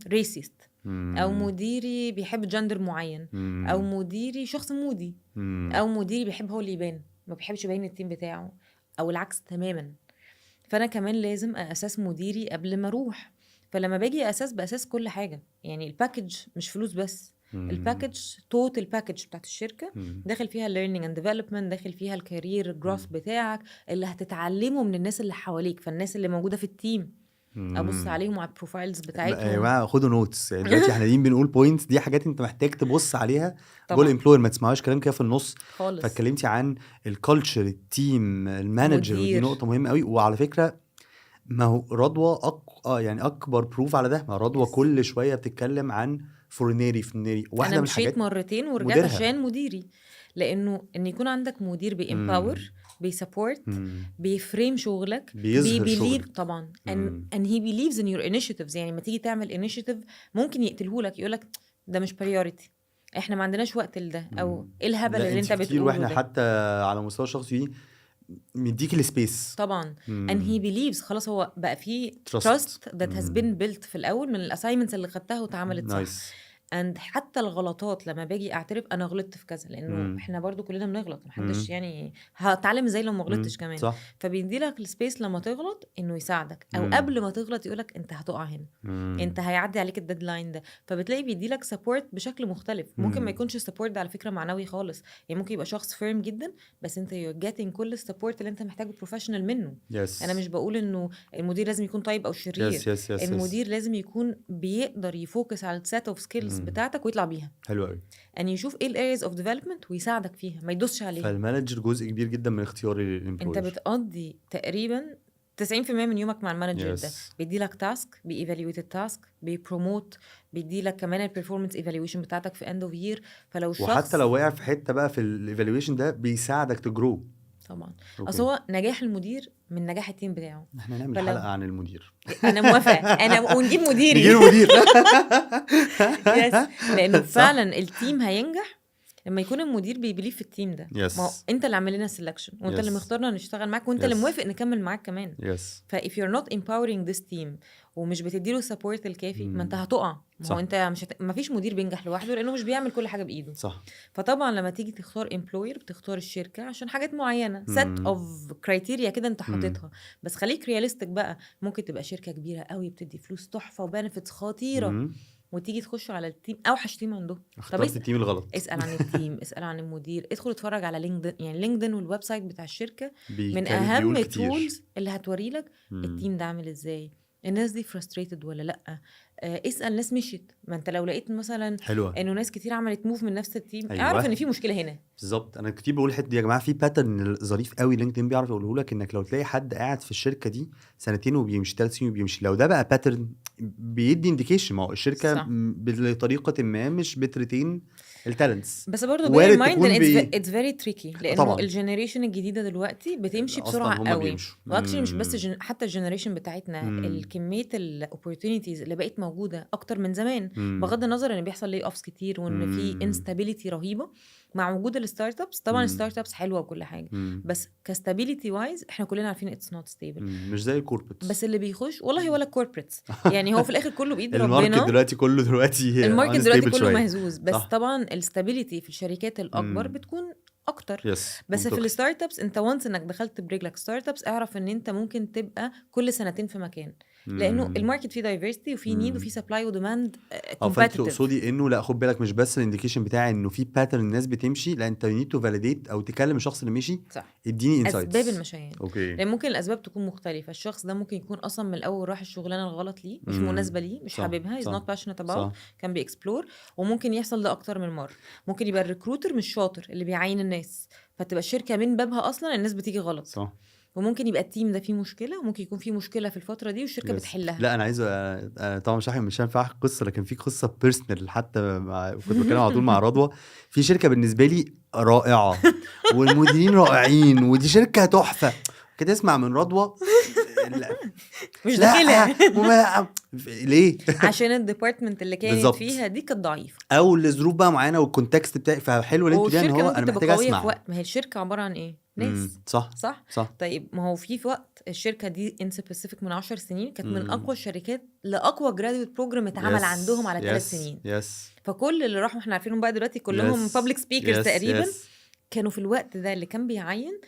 ريسيست، او مديري بيحب جندر معين، او مديري شخص مودي، او مديري بيحب هو اللي يبان ما بيحبش يبين التيم بتاعه، او العكس تماما. فانا كمان لازم اساس مديري قبل ما اروح. فلما باجي باساس كل حاجه، يعني الباكج مش فلوس بس، الباكج توتال باكج بتاعت الشركه داخل فيها learning and development، داخل فيها الكارير جروث بتاعك اللي هتتعلمه من الناس اللي حواليك. فالناس اللي موجوده في التيم ابص عليهم على البروفايلز بتاعتهم. يا جماعه خدوا نوتس، يعني دلوقتي احنا قاعدين بنقول بوينتس، دي حاجات انت محتاج تبص عليها جوه الامبلوير، ما تسمعوش كلام كده في النص خالص. فاتكلمتي عن الكالتشر، التيم، المانجر، ودي نقطه مهمه قوي. وعلى فكره ما هو رضوى يعني اكبر بروف على ده. ما رضوى كل شويه بتتكلم عن فورنيري واحده من الحاجات. انا مشيت مرتين ورجعت عشان مديري، لانه ان يكون عندك مدير بيمباور، بيسابورت، بيفريم شغلك، بيبيليف طبعا and he believes in your initiatives. يعني ما تيجي تعمل initiative ممكن يقتلهولك، يقولك ده مش priority، احنا ما عندناش وقت لده، او ايه الهبل اللي انت بتقوله. واحنا حتى على مستوى شخصي مديك السبيس طبعا and he believes خلاص هو بقى فيه trust that has been built في الاول من الاساينمنتس اللي خدتها واتعملت صح. and حتى الغلطات لما باجي اعترف انا غلطت في كذا، لانه احنا برضو كلنا بنغلط، محدش يعني هتعلم ازاي لو ما غلطتش كمان صح. فبيدي لك السبيس لما تغلط انه يساعدك، او قبل ما تغلط يقولك انت هتقع هنا، انت هيعدي عليك الديدلاين ده. فبتلاقي بيدي لك سبورت بشكل مختلف. ممكن ما يكونش السبورت ده على فكره معنوي خالص، يعني ممكن يبقى شخص فيرم جدا بس انت you're getting كل السبورت اللي انت محتاجه بروفيشنال منه. انا مش بقول انه المدير لازم يكون طيب او شرير. المدير لازم يكون بيقدر يفوكس على السيت اوف سكيلز بتاعتك ويطلع بيها. حلو قوي. يعني يشوف ايه الايريز اوف ديفلوبمنت ويساعدك فيها، ما يدوسش عليها. فالمانجر جزء كبير جدا من اختيار الامبلوير. انت بتقضي تقريبا 90% من يومك مع المانجر ده. بيدي لك تاسك، بييفالويت التاسك، بيبروموت، بيدي لك كمان البرفورمانس ايفالويشن بتاعتك في اند اوف يير. فلو شخص وحتى لو وقع في حته بقى في الايفالويشن ده بيساعدك تجرو طبعا. اصل هو نجاح المدير من نجاح التيم بتاعه. احنا نعمل حلقه عن المدير. انا موافقه. ونجيب مديري. نجيب مدير. لانه فعلا التيم هينجح لما يكون المدير بيبليف في التيم ده. ما انت اللي عامل لنا سيلكشن، وانت اللي مختارنا نشتغل معاك، وانت اللي موافق نكمل معاك كمان. if you're not empowering this team ومش بتديله السبورت الكافي، ما انت هتقع. ما هو انت ما فيش مدير بينجح لوحده لانه مش بيعمل كل حاجه بايده صح. فطبعا لما تيجي تختار امبلوير بتختار الشركه عشان حاجات معينه، set of criteria كده انت حاططها. بس خليك رياليستيك بقى. ممكن تبقى شركه كبيره قوي بتدي فلوس تحفه وبنفيتس خطيره، وتيجي تخش على التيم اوحش تيم عندهم. طب التيم الغلط. اسال عن التيم، اسال عن المدير، ادخل اتفرج على لينكدين. يعني لينكدين والويب سايت بتاع الشركه من اهم التولز اللي هتوري لك التيم ده عامل ازاي، الناس دي frustrated ولا لأ. اسأل ناس مشيت، ما انت لو لقيت مثلا حلوه. انه ناس كتير عملت موف من نفس التيم ايوه اعرف ان في مشكلة هنا. بالظبط. انا كتير بقول الحته دي يا جماعه، في باترن ظريف قوي لينكدين بيعرف يقوله لك، انك لو تلاقي حد قاعد في الشركه دي سنتين وبيمشي 3 سنين وبيمشي، لو ده بقى باترن بيدي انديكيشن. ما هو الشركه صح. بطريقه ما مش بتريتين التالنتس، بس برضه bear in وارد mind تكون ان it's very tricky لانه طبعا الجنريشن الجديده دلوقتي بتمشي اصلا بسرعه هما قوي. بيمشوا. واكشلي مش بس حتى الجنريشن بتاعتنا مم. الكميه الاوبورتونيتيز اللي بقت موجوده اكتر من زمان، مم. بغض النظر ان بيحصل لي اوفس كتير وان في مم. انستابيليتي رهيبه مع وجود الستارت ابس. طبعا مم. الستارت ابس حلوه وكل حاجه، مم. بس كستابيليتي وايز احنا كلنا عارفين اتس نوت ستيبل. مش زي الكوربريتس. بس اللي بيخش والله ولا الكوربريتس، يعني هو في الاخر كله بايد الماركت ربنا. دلوقتي كله دلوقتي الماركت دلوقتي unstable كله شويه. مهزوز، بس صح. طبعا الستابيليتي في الشركات الاكبر بتكون اكتر. يس بس في منطقي. الستارت ابس انت وانس انك دخلت برجلك ستارت ابس اعرف ان انت ممكن تبقى كل سنتين في مكان، لانه الماركت فيه دايفرستي وفيه نيد وفيه سبلاي وديماند فانت كومبيتيتيف. تقصدي انه لا خد بالك، مش بس الانديكيشن بتاعي انه في باترن الناس بتمشي، لا انت نيد تو فاليديت او تكلم الشخص اللي مشي، صح. اديني انسايتس. اسباب المشيان، اوكي. لان ممكن الاسباب تكون مختلفه. الشخص ده ممكن يكون اصلا من الاول راح الشغلانه الغلط ليه، مش مناسبه ليه، مش صح حاببها، is صح not passionate about، صح كان بيكسبلور. وممكن يحصل ده اكتر من مره. ممكن يبقى الريكروتر مش شاطر اللي بيعين الناس، فتبقى الشركه من بابها اصلا الناس بتيجي غلط. صح. وممكن يبقى التيم ده فيه مشكله، وممكن يكون فيه مشكله في الفتره دي والشركه يس. بتحلها. لا انا عايز طبعا مش هينفع احكي قصه، لكن في قصه بيرسونال حتى كنت بتكلم على طول مع رضوى في شركه بالنسبه لي رائعه والمديرين رائعين ودي شركه تحفه كده، اسمع من رضوى مش لا داخلها ليه؟ عشان الديبارتمنت اللي كانت بالظبط. فيها دي كانت ضعيفه، او الظروف بقى معانا والكونتكست بتاعي، فحلو اللي انت بتقولي ان والشركه هو ممكن انا تبقى محتاج قويه في اسمع. وقت. ما هي الشركه عباره عن ايه؟ ناس. صح صح. صح. طيب ما هو في وقت الشركه دي ان سبيسيفيك من 10 سنين كانت من اقوى الشركات لاقوى جراديويت بروجرام اتعمل عندهم على 3 سنين. فكل اللي راحوا احنا عارفينهم بقى دلوقتي كلهم بابليك سبيكرز تقريبا. كانوا في الوقت ده اللي كان بيعين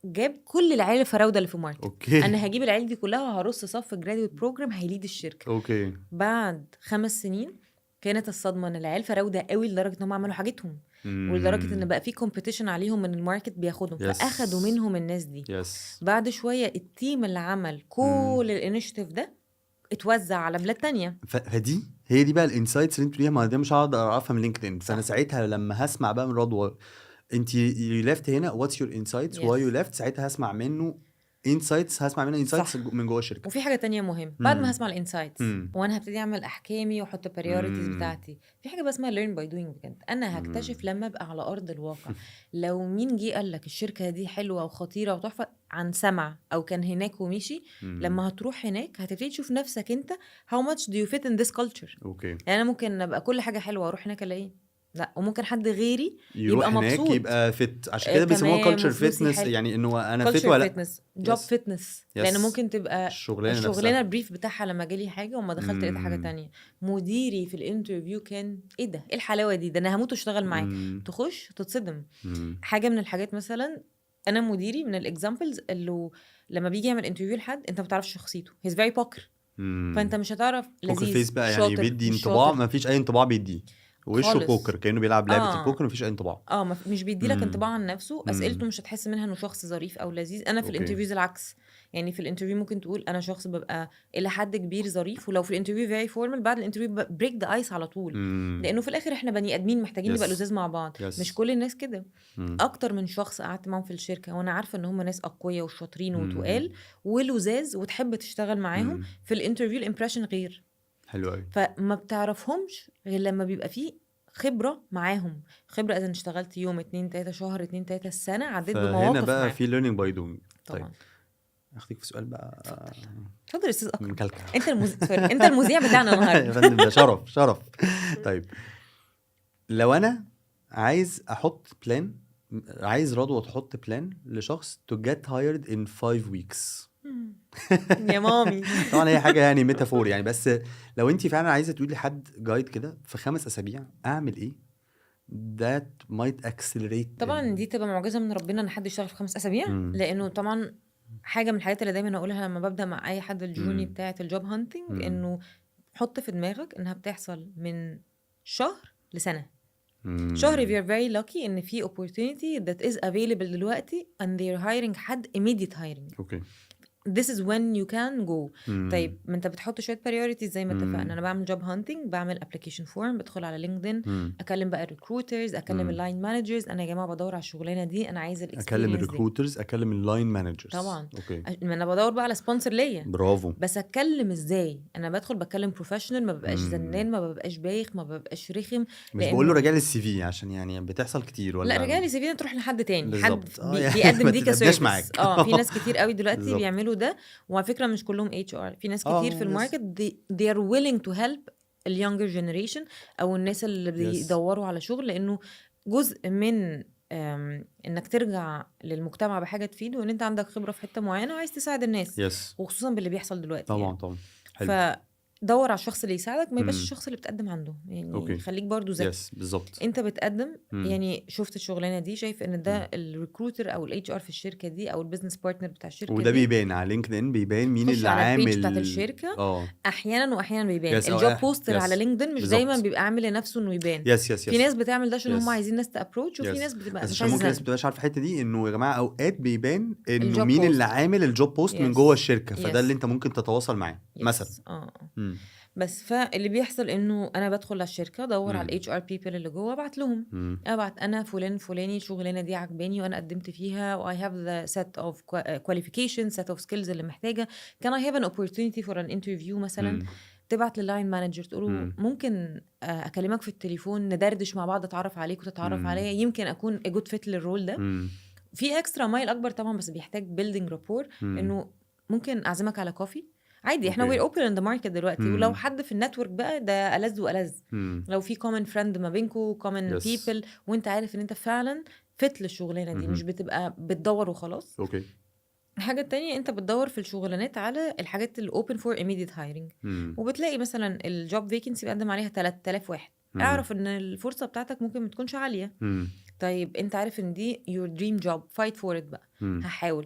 جاب كل العيال الفراوده اللي في الماركت. اوكي. انا هجيب العيال دي كلها وهرص صف جراديويت بروجرام هيليد الشركه. اوكي. بعد 5 سنين كانت الصدمه ان العيال فراوده قوي لدرجه انهم عملوا حاجتهم، ولدرجه ان بقى في كومبيتيشن عليهم من الماركت بياخدهم. فاخدوا منهم الناس دي. بعد شويه التيم اللي عمل كل الانيشيتيف ده اتوزع على بلاد تانية. فدي هي دي بقى الانسايتس اللي انتوا ليها. ما ده مش هقدر اعرفها من لينكدين. فانا ساعتها لما هسمع بقى من رضوى انت يو ليفت هنا واتس يور انسايتس واي يو ليفت، ساعتها هسمع منه انسايتس، هسمع منه انسايتس من جوه الشركه. وفي حاجه تانية مهم بعد ما هسمع الانسايتس وانا هبتدي اعمل احكامي واحط بريوريتيز بتاعتي، في حاجه بقى اسمها learn by doing. بجد انا هكتشف لما ابقى على ارض الواقع. لو مين جه قال لك الشركه دي حلوه وخطيره وتحفه عن سمع او كان هناك ومشي، لما هتروح هناك هتبتدي تشوف نفسك انت how much do you fit in this culture. اوكي. يعني انا ممكن ابقى كل حاجه حلوه واروح هناك الاقيه لا، وممكن حد غيري يروح يبقى هناك مبسوط يبقى فت. عشان كده بيسموها كلتشر فيتنس، يعني انه انا فت ولا جوب فيتنس. لان ممكن تبقى الشغلانه البريف بتاعها لما جالي حاجه وما دخلت لقيت حاجه تانية. مديري في الانترفيو كان ايه ده، ايه الحلاوه دي، ده انا هموت واشتغل معاك. تخش تتصدم. حاجه من الحاجات مثلا انا مديري من الاكزامبلز اللي لما بيجي يعمل انترفيو لحد انت ما بتعرفش شخصيته، هيز فيري بوكر. فانت مش هتعرف لذيذ فيس بقى يعني بيدي انطباع ما فيش اي انطباع بيديه. وشه بوكر كأنه بيلعب لعبة البوكر، مفيش اي انطباع. مش بيدي لك انطباع عن نفسه. اسئلته مش هتحس منها انه شخص ظريف او لذيذ. انا في الانترفيوز العكس. يعني في الانترفيو ممكن تقول انا شخص ببقى الى حد كبير ظريف، ولو في الانترفيو فيري فورمال بعد الانترفيو بريك ذا ايس على طول. لانه في الاخر احنا بني ادمين محتاجين نبقى لذيذ مع بعض. مش كل الناس كده. اكتر من شخص قعدت معاهم في الشركه وانا عارفه ان هم ناس اقوياء وشاطرين وتقال ولذاذ وتحب تشتغل معاهم، في الانترفيو الامبريشن غير. حلو قوي. فما بتعرفهمش غير لما بيبقى فيه خبرة معاهم. خبرة إذا اشتغلت يوم 2 3 شهر 2 3 السنة عديت بمواقف. فهنا بقى معاهم. في learning by doing. طبعا. أخدك في سؤال بقى. اتفضل استاذ أكرم. انت المذيع بتاعنا النهارده. يا فندم ده شرف. طيب لو انا عايز احط بلان، عايز رضوى تحط بلان لشخص to get hired in 5 weeks. يا مامي. طبعا هي حاجه يعني ميتافور يعني، بس لو انت فعلا عايزه تقولي لحد جايد كده في 5 أسابيع اعمل ايه that might accelerate. طبعا دي تبقى معجزه من ربنا ان حد يشتغل في 5 أسابيع. لانه طبعا حاجه من الحاجات اللي دايما اقولها لما ببدا مع اي حد الجورني بتاعه الجوب هانتنج، انه حط في دماغك انها بتحصل من شهر لسنه. شهر if you're very lucky ان في opportunity that is available دلوقتي and they're hiring حد immediate hiring. اوكي. this is when you can go. مم. طيب ما انت بتحط شويه priorities زي ما مم. اتفقنا. انا بعمل job hunting، بعمل application form، بدخل على لينكدين، مم. اكلم بقى recruiters، اكلم مم. اللاين مانجرز، انا يا جماعه بدور على الشغلانه دي، انا عايزه اكلم الاكسبيرينس دي. الريكروترز، اكلم اللاين مانجرز. طبعا اوكي، ما انا بدور بقى على سبونسر ليا، برافو. بس اتكلم ازاي؟ انا بدخل بتكلم بروفيشنال، ما ببقاش مم. زنان، ما ببقاش بايخ، ما ببقاش رخم. مش بقول له لانه راجع لي السي في عشان يعني بتحصل كتير لا، ولا رجالي سيبينا تروح لحد تاني، حد بالظبط. يعني بيقدم ما دي تتقابناش كسيرفيس. معاك. في ناس كتير قوي دلوقتي بالظبط. بيعملوا ده، وعلى فكره مش كلهم HR، في ناس كتير في يس الماركت they are willing to help ال younger generation او الناس اللي يس بيدوروا على شغل، لانه جزء من انك ترجع للمجتمع بحاجه تفيده، وان انت عندك خبره في حته معينه وعايز تساعد الناس، يس وخصوصا باللي بيحصل دلوقتي طبعا يعني. طبعا. حلو. فدور على الشخص اللي يساعدك، ما يبقاش مم. الشخص اللي بتقدم عنده، يعني اوكي خليك برضو ذكي. يس بالظبط. انت بتقدم، مم. يعني شفت الشغلانه دي، شايف ان مم. ده الريكروتر او الاتش ار في الشركه دي او البيزنس بارتنر بتاع الشركه وده دي، بيبان على لينكد ان، بيبان مين خش اللي على البيج بتاعت عامل الشركه. احيانا واحيانا بيبان يس او الجوب بوستر على يس لينكدين، مش دايما بالظبط. بيبقى عامل لنفسه انه يبان. يس يس في يس ناس بتعمل ده عشان هم يس عايزين ناس تابروتش، وفي يس ناس بتبقى بس مش عشان عايزه ممكن الناس زن. بتبقاش عارفه الحته دي، انه يا جماعه اوقات بيبان انه الجوب مين اللي بوست، عامل الجوب بوست من جوه يس الشركه، فده اللي يس انت ممكن تتواصل معاه مثلا. يس مم. بس فاللي بيحصل انه انا بدخل على الشركه، ادور على مم. الاتش ار بيبل اللي جوه، ابعت لهم، مم. ابعت انا فلان فلاني، الشغلانه دي عجباني وانا قدمت فيها، و I have the set of qualifications, set of skills اللي محتاجه. can I have an opportunity for an interview مثلا؟ مم. تبعت لللاين مانجر تقوله مم. ممكن اكلمك في التليفون، ندردش مع بعض، اتعرف عليك وتتعرف مم. عليا، يمكن اكون a good fit للرول ده. مم. في اكسترا مايل اكبر طبعا، بس بيحتاج building rapport، مم. انه ممكن اعزمك على كوفي عادي. احنا اوكي. we're open in the market دلوقتي، ولو مم. حد في النتورك بقى ده ألذ وألذ. مم. لو في common friend ما بينكو common يس people، وانت عارف ان انت فعلا فت للشغلانه دي، مش مهم. بتبقى بتدور وخلاص. اوكي. الحاجه التانية، انت بتدور في الشغلانات على الحاجات اللي open for immediate hiring، مم. وبتلاقي مثلا الجوب فيكنسي بيقدم عليها 3000 واحد. مم. اعرف ان الفرصه بتاعتك ممكن ما تكونش عاليه. مم. طيب انت عارف ان دي your dream job، fight for it بقى. مم. هحاول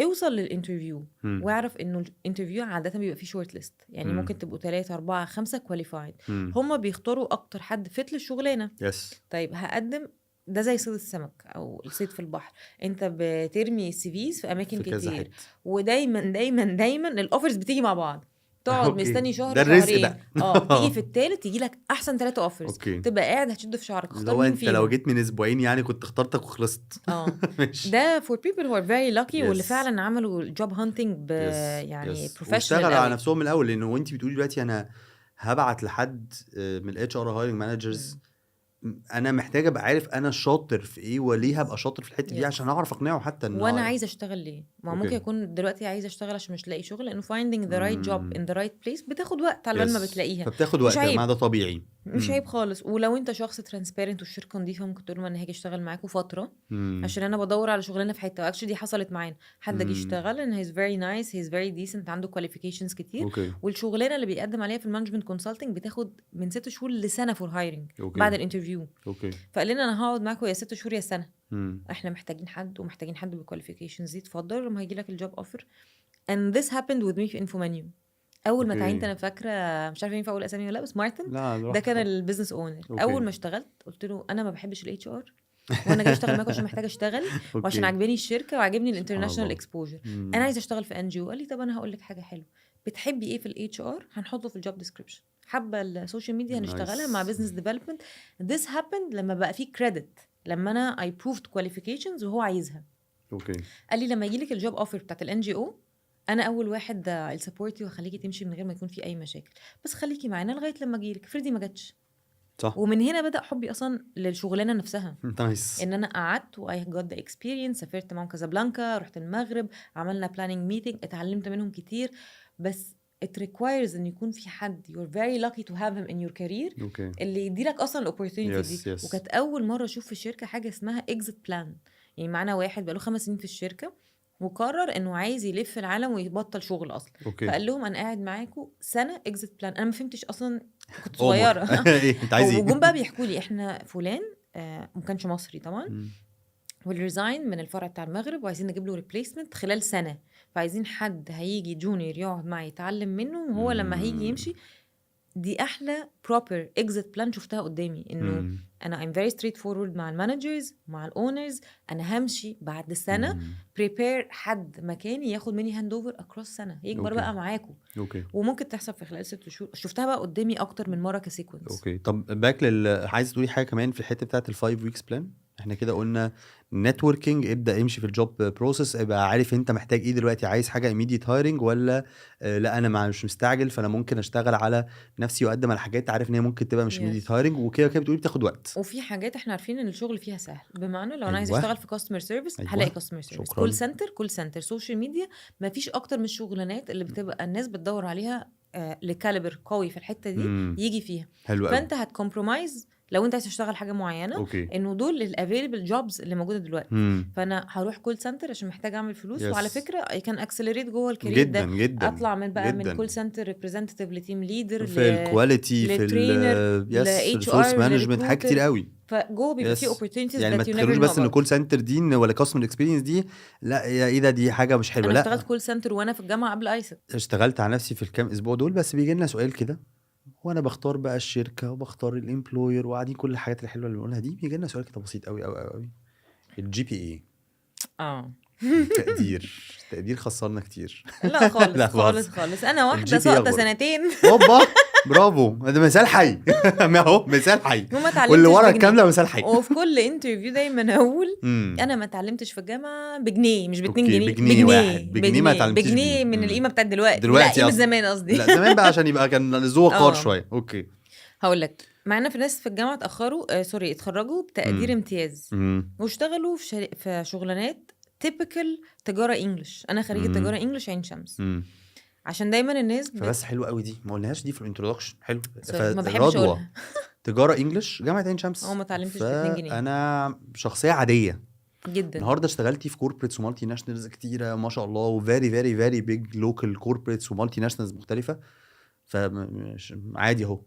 اوصل للانترفيو، مم. واعرف انه الانترفيو عاده بيبقى فيه شورت ليست، يعني مم. ممكن تبقوا 3 4 5 كواليفايد، مم. هم بيختاروا اكتر حد فت للشغلانه. يس طيب هقدم، ده زي صيد السمك او الصيد في البحر، انت بترمي CVs في اماكن في كذا كتير، حته. ودايما دايما دايما الاوفرز بتيجي مع بعض، تقعد اوكي، مستني شهر ده الرزق شهرين، بقى. تيجي في التالت يجي لك احسن 3 اوفرز، اوكي، تبقى قاعد هتشد في شعرك، اللي اختار هو مين انت لو فيهم. جيت من اسبوعين يعني كنت اخترتك وخلصت. ماشي. ده for people who are very lucky، واللي يس فعلا عملوا الجوب هانتنج يس يعني يس بروفيشنال واشتغلوا على قوي. نفسهم من الاول، لانه وانت بتقولي دلوقتي انا هبعت لحد من الاتش ار هايرنج مانجرز، انا محتاج ابقى عارف انا شاطر في ايه وليه هبقى شاطر في الحته دي عشان يس اعرف اقنعه حتى ان وانا عايزه اشتغل ليه. ما ممكن اوكي. يكون دلوقتي عايزه اشتغل عشان مش لاقي شغل، لانه finding the right job in the right place بتاخد وقت على بال ما يس بتلاقيها. فبتاخد مش وقت، ما عيب، ده طبيعي. مش عيب خالص. ولو انت شخص ترانسبيرنت والشركه نظيفه، ممكن تقول له انا هاجي اشتغل معاكم فتره، عشان انا بدور على شغلانه في حته. واكشلي دي حصلت معانا، حد جه يشتغل ان هيز فيري نايس، هيز فيري ديسنت، عنده كواليفيكيشنز كتير، اوكي والشغلانه اللي بيقدم عليها في المانجمنت كونسلتنج بتاخد من 6 شهور لسنه فور هايرنج بعد اوكي الانترفيو. اوكي. فقال لنا انا هقعد معاكم يا 6 شهور يا سنه، مم. احنا محتاجين حد، ومحتاجين حد بالكواليفيكيشنز دي، اتفضل لما هيجي لك الجوب اوفر. and this happened with me في انفو منيو. اول ما تعينت، اوكي. انا فاكره، مش عارفه ينفع اقول اسامي ولا لا، بس مارتن لا ده براحتك كان طبعا. البيزنس اونر. اوكي اول ما اشتغلت قلت له انا ما بحبش الاتش ار، وانا جاي اشتغل معاكم عشان محتاجه اشتغل، وعشان اوكي. عجباني الشركه وعجبني سبحان الانترناشونال الله. اكسبوجر. انا مم. عايزه اشتغل في NGO. قال لي طب انا هقول لك حاجه حلوه، بتحبي ايه في الاتش ار هنحطه في الجوب ديسكريبشن، حابه السوشيال ميديا هنشتغلها مع نايس. بزنس ديفلوبمنت. this happened لما بقى في كريدت، لما انا I proved qualifications وهو عايزها. اوكي قال لي لما يجي لك الجوب اوفر بتاعت NGO، انا اول واحد السبورتي وخليكي تمشي من غير ما يكون في اي مشاكل، بس خليكي معانا لغايه لما اجيلك. فردي ما جاتش. صح. ومن هنا بدا حبي اصلا للشغلانه نفسها، نايس. ان انا قعدت واي جوت ذا اكسبيرينس، سافرت معاهم كازابلانكا، رحت المغرب، عملنا بلاننج ميتنج، اتعلمت منهم كتير. بس it requires ان يكون في حد you're very lucky to have him in your career اوكي اللي يديلك اصلا الاوبورتونيتي دي. يس يس وكانت اول مره اشوف في الشركه حاجه اسمها اكزيت بلان. يعني معانا واحد بقاله 5 سنين في الشركه، وقرر انه عايز يلف العالم ويبطل شغل اصلا. اوكي. فقال لهم انا قاعد معاكم سنه اكزيت بلان. انا ما فهمتش اصلا، كنت عمر صغيره. ايه انت عايز وجم ايه؟ بقى بيحكوا لي احنا فلان ما كانش مصري طبعا، مم. والريزاين من الفرع بتاع المغرب، وعايزين نجيب له ريبليسمنت خلال سنه، فعايزين حد هيجي جونيور يقعد معي يتعلم منه، وهو لما هيجي يمشي دي احلى proper exit plan شفتها قدامي، انه مم. انا I'm very straightforward مع المانجرز مع الاونرز، انا همشي بعد سنه مم. prepare حد مكاني ياخد مني هاند اوفر across سنه يكبر اوكي بقى معاكم، اوكي وممكن تحصل في خلال 6 شهور. شفتها بقى قدامي اكتر من مره كسيكونس. اوكي. طب باك عايز تقولي حاجه كمان في الحته بتاعت الفايف ويكس بلان؟ احنا كده قلنا نتوركينج، ابدا امشي في الجوب بروسيس، ابقى عارف انت محتاج ايه دلوقتي، عايز حاجه immediate هايرنج ولا لا انا مش مستعجل فانا ممكن اشتغل على نفسي واقدم على حاجات عارف ان هي ممكن تبقى مش immediate يس هايرنج، وكده كده بتقولي بتاخد وقت. وفي حاجات احنا عارفين ان الشغل فيها سهل، بمعنى لو انا عايزه ايوه اشتغل في كاستمر سيرفيس هلاقي ايوه كاستمر سيرفيس، شكرا. كول سنتر سوشيال ميديا، ما فيش اكتر من الشغلانات اللي بتبقى الناس بتدور عليها لكاليبر قوي في الحته دي يجي فيها. حلو قوي. فانت هتكمبرومايز لو انت عايز تشتغل حاجه معينه اوكي. انه دول الافيلبل جوبز اللي موجوده دلوقتي، فانا هروح كول سنتر عشان محتاج اعمل فلوس. وعلى يس فكره اي كان اكسلريت جوه الكارير جدا ده، جدا اطلع من بقى من جدا كول سنتر ريبريزنتيف لتيم ليدر في الكواليتي في لترينر يس لاتش ريسورس ار مانجمنت، حاجات كتير لريكروتر، قوي. فجوه بيبقى فيه يس opportunities يعني ما that you never تتخيلوش know بس ان about. كول سنتر دي ولا كاستمر اكسبيرينس دي لا يا ايه ده، دي حاجه مش حلوه. انا اشتغلت لا كول سنتر وانا في الجامعه قبل ايسك. اشتغلت على نفسي في الكام اسبوع دول، بس بيجي لنا سؤال كده وانا بختار بقى الشركه وبختار الامبلوير وقاعدين كل الحاجات الحلوه اللي بنقولها دي، بيجي لنا سؤال كده بسيط قوي قوي قوي، الجي بي اي. تقدير خسرنا كتير. لا خالص لا خالص خالص. خالص، انا واحده الجي بي اي ساقطه اخبار سنتين اوبا برافو، ده مثال حي. ما هو مثال حي، وما واللي اتعلمتش ورا بجنيه. الكامله مثال حي. وفي كل انترفيو دايما اقول امم انا ما اتعلمتش في الجامعه بجنيه، مش ب2 اوكي جنيه، بجنيه واحد، بجنيه ما بجنيه اتعلمتيش بيه. بجنيه من القيمه بتاعت دلوقتي، لا دلوقتي قيمه قصدي زمان قصدي. لا زمان بقى عشان يبقى كان ذو وقار اه شويه. اوكي هقول لك، معانا في ناس في الجامعه اتاخروا سوري اتخرجوا بتقدير امم امتياز امم واشتغلوا في شغلانات تيبيكال تجاره انجلش. انا خريجه تجاره انجلش عين شمس، امم عشان دايما الناس فبس حلو قوي دي، ما قلناش دي في الانترودكشن. حلو. سوري ما بحبش فرضوى اقولها. تجاره انجلش جامعه عين هو شمس، ما اتعلمتش ب2 جنيه فانا شخصيه عاديه جدا النهارده اشتغلتي في كوربريتس ومالتي ناشونالز كتيره ما شاء الله، وفيري فيري فيري بيج لوكال كوربريتس ومالتي ناشونالز مختلفه، فمش عادي اهو.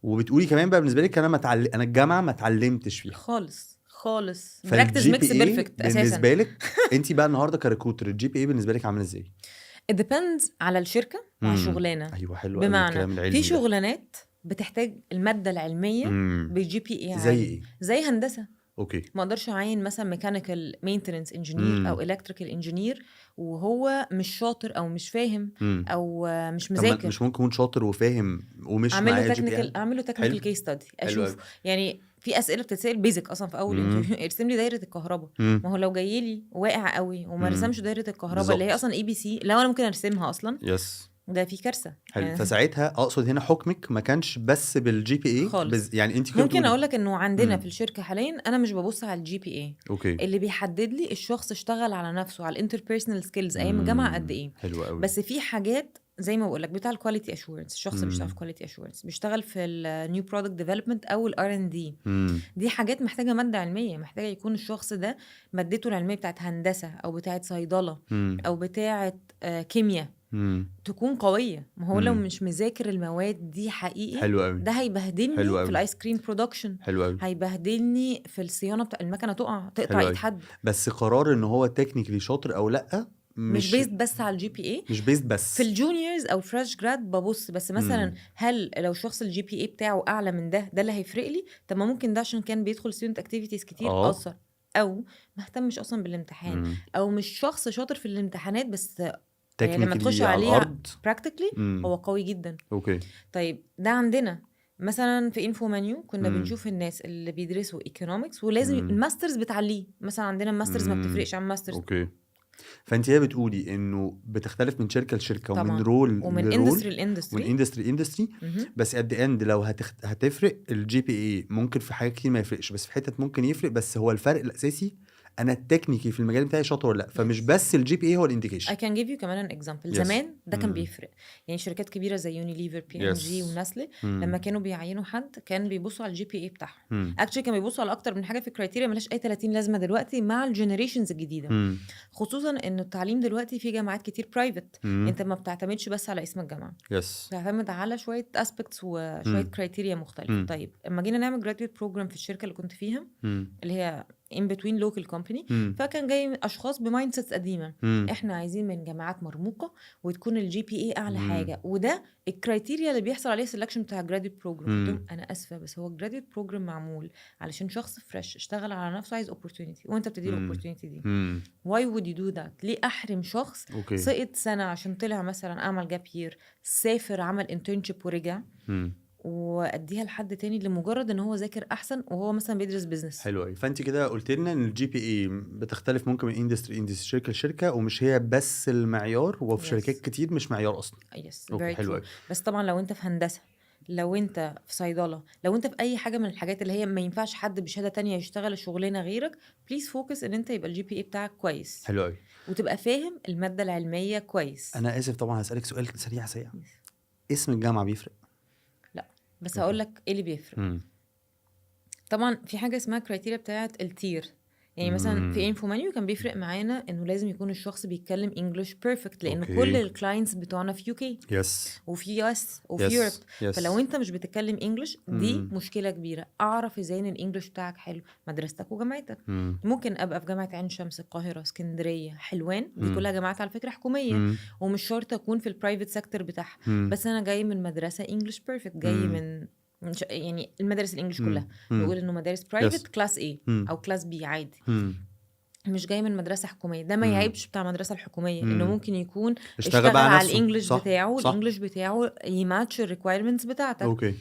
وبتقولي كمان بقى بالنسبه لك انا الجامعه ما اتعلمتش فيها خالص خالص، براكتس فالجي ميكس بي اي بيرفكت اساسا. بالنسبه لك انت بقى النهارده كريكروتر، الجي بي اي بالنسبه لك عامل ازاي؟ it depends على الشركه وعلى الشغلانه. ايوه حلو قوي بمعنى الكلام في العلمي ده. شغلانات بتحتاج الماده العلميه بجي بي اي زي عالي، ايه؟ زي هندسه. اوكي ما اقدرش اعين مثلا ميكانيكال مينتننس انجينير او الكتريكال انجينير وهو مش شاطر او مش فاهم او مش طب مذاكر. مش ممكن يكون شاطر وفاهم ومش اعمل له معاه جي بي تكنيكال، اي؟ اعمل له تكنيكال كيس ستادي، حلو اشوف قوي. يعني في اسئله بتتسال بيزك اصلا في اول انترفيو. ارسم لي دايره الكهرباء. ما هو لو جاي لي واقع قوي وما رسمش دايره الكهرباء اللي هي اصلا اي بي سي، لو انا ممكن ارسمها اصلا يس ده في كارثه حلو. يعني. فساعتها اقصد هنا حكمك ما كانش بس بالجي بي اي خالص. يعني انت كنت ممكن اقول لك انه عندنا في الشركه حاليا انا مش ببص على الجي بي اي، اوكي اللي بيحدد لي الشخص اشتغل على نفسه على الانتربيرسونال سكيلز ايام الجامعه قد ايه. حلو قوي. بس في حاجات زي ما بقول لك بتاع الكواليتي اشورنس، الشخص اللي بيشتغل في كواليتي اشورنس بيشتغل في النيو برودكت ديفلوبمنت او الار ان دي، دي حاجات محتاجه ماده علميه، محتاجه يكون الشخص ده مادته العلميه بتاعت هندسه او بتاعت صيدله او بتاعت كيمياء تكون قويه. ما هو لو مش مذاكر المواد دي حقيقي حلو قوي. ده هيبهدلني حلو في قوي. الايس كريم برودكشن، حلو قوي. هيبهدلني في الصيانه بتاع المكنه تقطع ايد حد. بس قرار ان هو تكنيكلي شاطر او لا مش بيست بس على الجي بي اي، مش بيست بس في الجونيورز او فريش جراد ببص بس مثلا هل لو شخص الجي بي اي بتاعه اعلى من ده اللي هيفرق لي؟ طب ما ممكن ده عشان كان بيدخل ستودنت اكتيفيتيز كتير اثر، او ما اهتمش اصلا بالامتحان او مش شخص شاطر في الامتحانات بس لما تخش عليه براكتيكلي هو قوي جدا. اوكي طيب ده عندنا مثلا في انفو منيو كنا بنشوف الناس اللي بيدرسوا ايكونومكس ولازم الماسترز بتعليه، مثلا عندنا الماسترز ما بتفرقش عن ماسترز. اوكي. فانت هي بتقولي انه بتختلف من شركه لشركه طبعاً. ومن رول ومن اندستري لاندستري ومن اندستري بس ات ذا اند لو هتفرق الجي بي اي ممكن في حاجات كتير ما يفرقش، بس في حتت ممكن يفرق. بس هو الفرق الاساسي انا التكنيكي في المجال بتاعي شاطر ولا لا، فمش بس الجي بي اي هو الانديكيشن. I can give you كمان an example. زمان ده كان بيفرق، يعني شركات كبيره زي يونيليفر بي ام جي وناسلي لما كانوا بيعينوا حد كان بيبصوا على الجي بي اي بتاعهم. اكشلي كانوا بيبصوا على اكتر من حاجه في كرايتيريا ملاش اي 30 لازمه دلوقتي مع الجنريشنز الجديده. خصوصا ان التعليم دلوقتي في جامعات كتير برايفت، انت ما بتعتمدش بس على اسم الجامعه، بتعتمد على شويه اسبكتس وشويه كرايتيريا مختلفه. طيب اما جينا نعمل جراديويت بروجرام في الشركه اللي كنت فيها اللي هي in between local company. مم. فكان جاي اشخاص بمايند سيتس قديمه، مم. احنا عايزين من جامعات مرموقه وتكون الجي بي اي اعلى مم. حاجه، وده الكرايتيريا اللي بيحصل عليه سelection بتاع جراديويت بروجرام. قلت لهم مم. انا اسفه بس هو الجراديويت بروجرام معمول علشان شخص فريش اشتغل على نفسه عايز opportunity، وانت بتدي له مم. opportunity دي. مم. why would you do that؟ ليه احرم شخص اوكي. سقط سنه عشان طلع مثلا عمل جاب يير، سافر عمل internship ورجع، مم. واديها لحد تاني لمجرد ان هو ذاكر احسن وهو مثلا بيدرس بيزنس. حلو قوي. فانت كده قلت لنا ان الجي بي اي بتختلف ممكن من اندستري شركه لشركه، ومش هي بس المعيار، وفي شركات yes كتير مش معيار اصلا. yes اوكي very حلو true. قوي. بس طبعا لو انت في هندسه، لو انت في صيدله، لو انت في اي حاجه من الحاجات اللي هي ما ينفعش حد بشهاده تانية يشتغل شغلانه غيرك، بليز فوكس ان انت يبقى الجي بي اي بتاعك كويس حلو قوي. وتبقى فاهم الماده العلميه كويس. انا اسف طبعا هسالك سؤال سريع. Yes. اسم الجامعه بيفرق؟ لا بس اوكي. هقول لك ايه اللي بيفرق. مم. طبعا في حاجه اسمها كرايتيريا بتاعه التير. يعني مثلا في مم. انفو مانيو كان بيفرق معانا انه لازم يكون الشخص بيتكلم انجلش بيرفكت، لان كل اوكي. الكلاينتس بتوعنا في يوكي يس وفي يو اس وفي يوروب. يس فلو انت مش بتتكلم انجلش دي مم. مشكله كبيره. اعرف ازاي ان الانجلش بتاعك حلو؟ مدرستك وجامعتك. مم. ممكن ابقى في جامعه عين شمس، القاهره، اسكندريه، حلوان، دي مم. كلها جامعات على فكره حكوميه، مم. ومش شرط اكون في البرايفت سيكتور بتاعها، مم. بس انا جاي من مدرسه انجلش بيرفكت، جاي مم. يعني المدارس الانجليش كلها مم. نقول انه مدارس برايفت يس. كلاس A مم. او كلاس B عادي، مم. مش جاي من مدرسه حكوميه. ده ما مم. يعيبش بتاع المدرسه الحكوميه انه مم. ممكن يكون اشتغل بقى على نفسه. الانجليش صح بتاعه، صح. والانجليش بتاعه يماتش الريكويرمنتس بتاعتك. اوكي.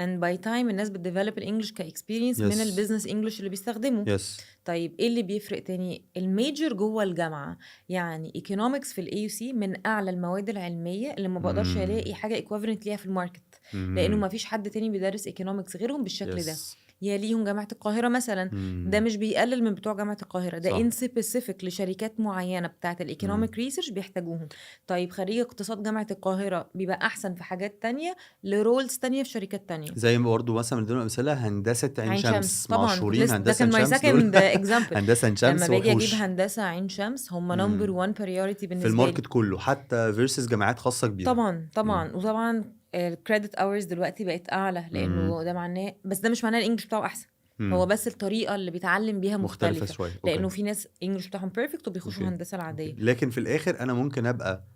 and by time الناس بتديفلوب الانجليش كاكسبيرينس من يس البيزنس انجليش اللي بيستخدمه. يس. طيب ايه اللي بيفرق تاني؟ الميجر جوه الجامعه، يعني ايكونومكس في الاي يو سي من اعلى المواد العلميه اللي ما بقدرش مم. الاقي حاجه ايكويفالنت ليها في الماركت، مم. لانه ما فيش حد تاني بيدرس ايكونومكس غيرهم بالشكل ده. يس. يا ليهم جامعه القاهره مثلا، ده مم. مش بيقلل من بتوع جامعه القاهره، ده صح. ان سبيسيفيك لشركات معينه بتاعه مم. الايكونوميك ريسيرش بيحتاجوهم. طيب خريج اقتصاد جامعه القاهره بيبقى احسن في حاجات تانية لرولز تانية في شركات تانية. زي ما برضه مثلا من ضمن الامثله هندسه عين عين شمس شمس، طبعا، كنت مشهورين لسه ده هندسه كان عين my شمس دول. second example. هندسه عين شمس لما باجي اجيب وحوش هندسه عين شمس هم نمبر مم. 1 priority في بالنسبه لي. الماركت كله، حتى فيرسز جامعات خاصه كبيره. طبعا مم. طبعا. وطبعا الكريدت اورز دلوقتي بقت اعلى، مم. لانه ده معناه، بس ده مش معناه الانجليش بتاعه احسن، هو مم. بس الطريقه اللي بيتعلم بيها مختلفه مختلفه، شويه. لانه اوكي في ناس انجليش بتاعهم بيرفكت وبيخشوا اوكي هندسه العاديه. لكن في الاخر انا ممكن ابقى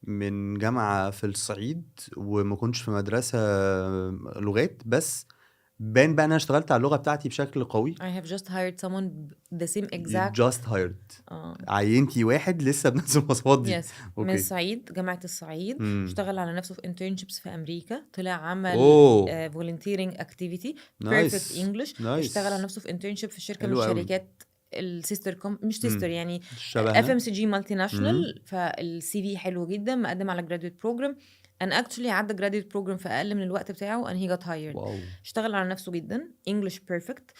من جامعه في الصعيد وما كنتش في مدرسه لغات، بس بان بقى انا اشتغلت على اللغه بتاعتي بشكل قوي. I have just hired someone the same You exact. just hired. اه عينتي واحد لسه بنفس المواصفات دي. يس من اوكي. الصعيد، جامعة الصعيد، امم. اشتغل على نفسه في internships في أمريكا، طلع عمل اوه volunteering activity perfect نايس English، اشتغل على نايس. نفسه في internship في شركة من حلو قوي. الشركات السيستر مش سيستر يعني شبهنا. FMCG مالتي ناشونال. فالسي في حلو جدا، مقدم على graduate program and actually عدى graduate program في أقل من الوقت بتاعه and he got hired. واو. اشتغل على نفسه جدا، English perfect.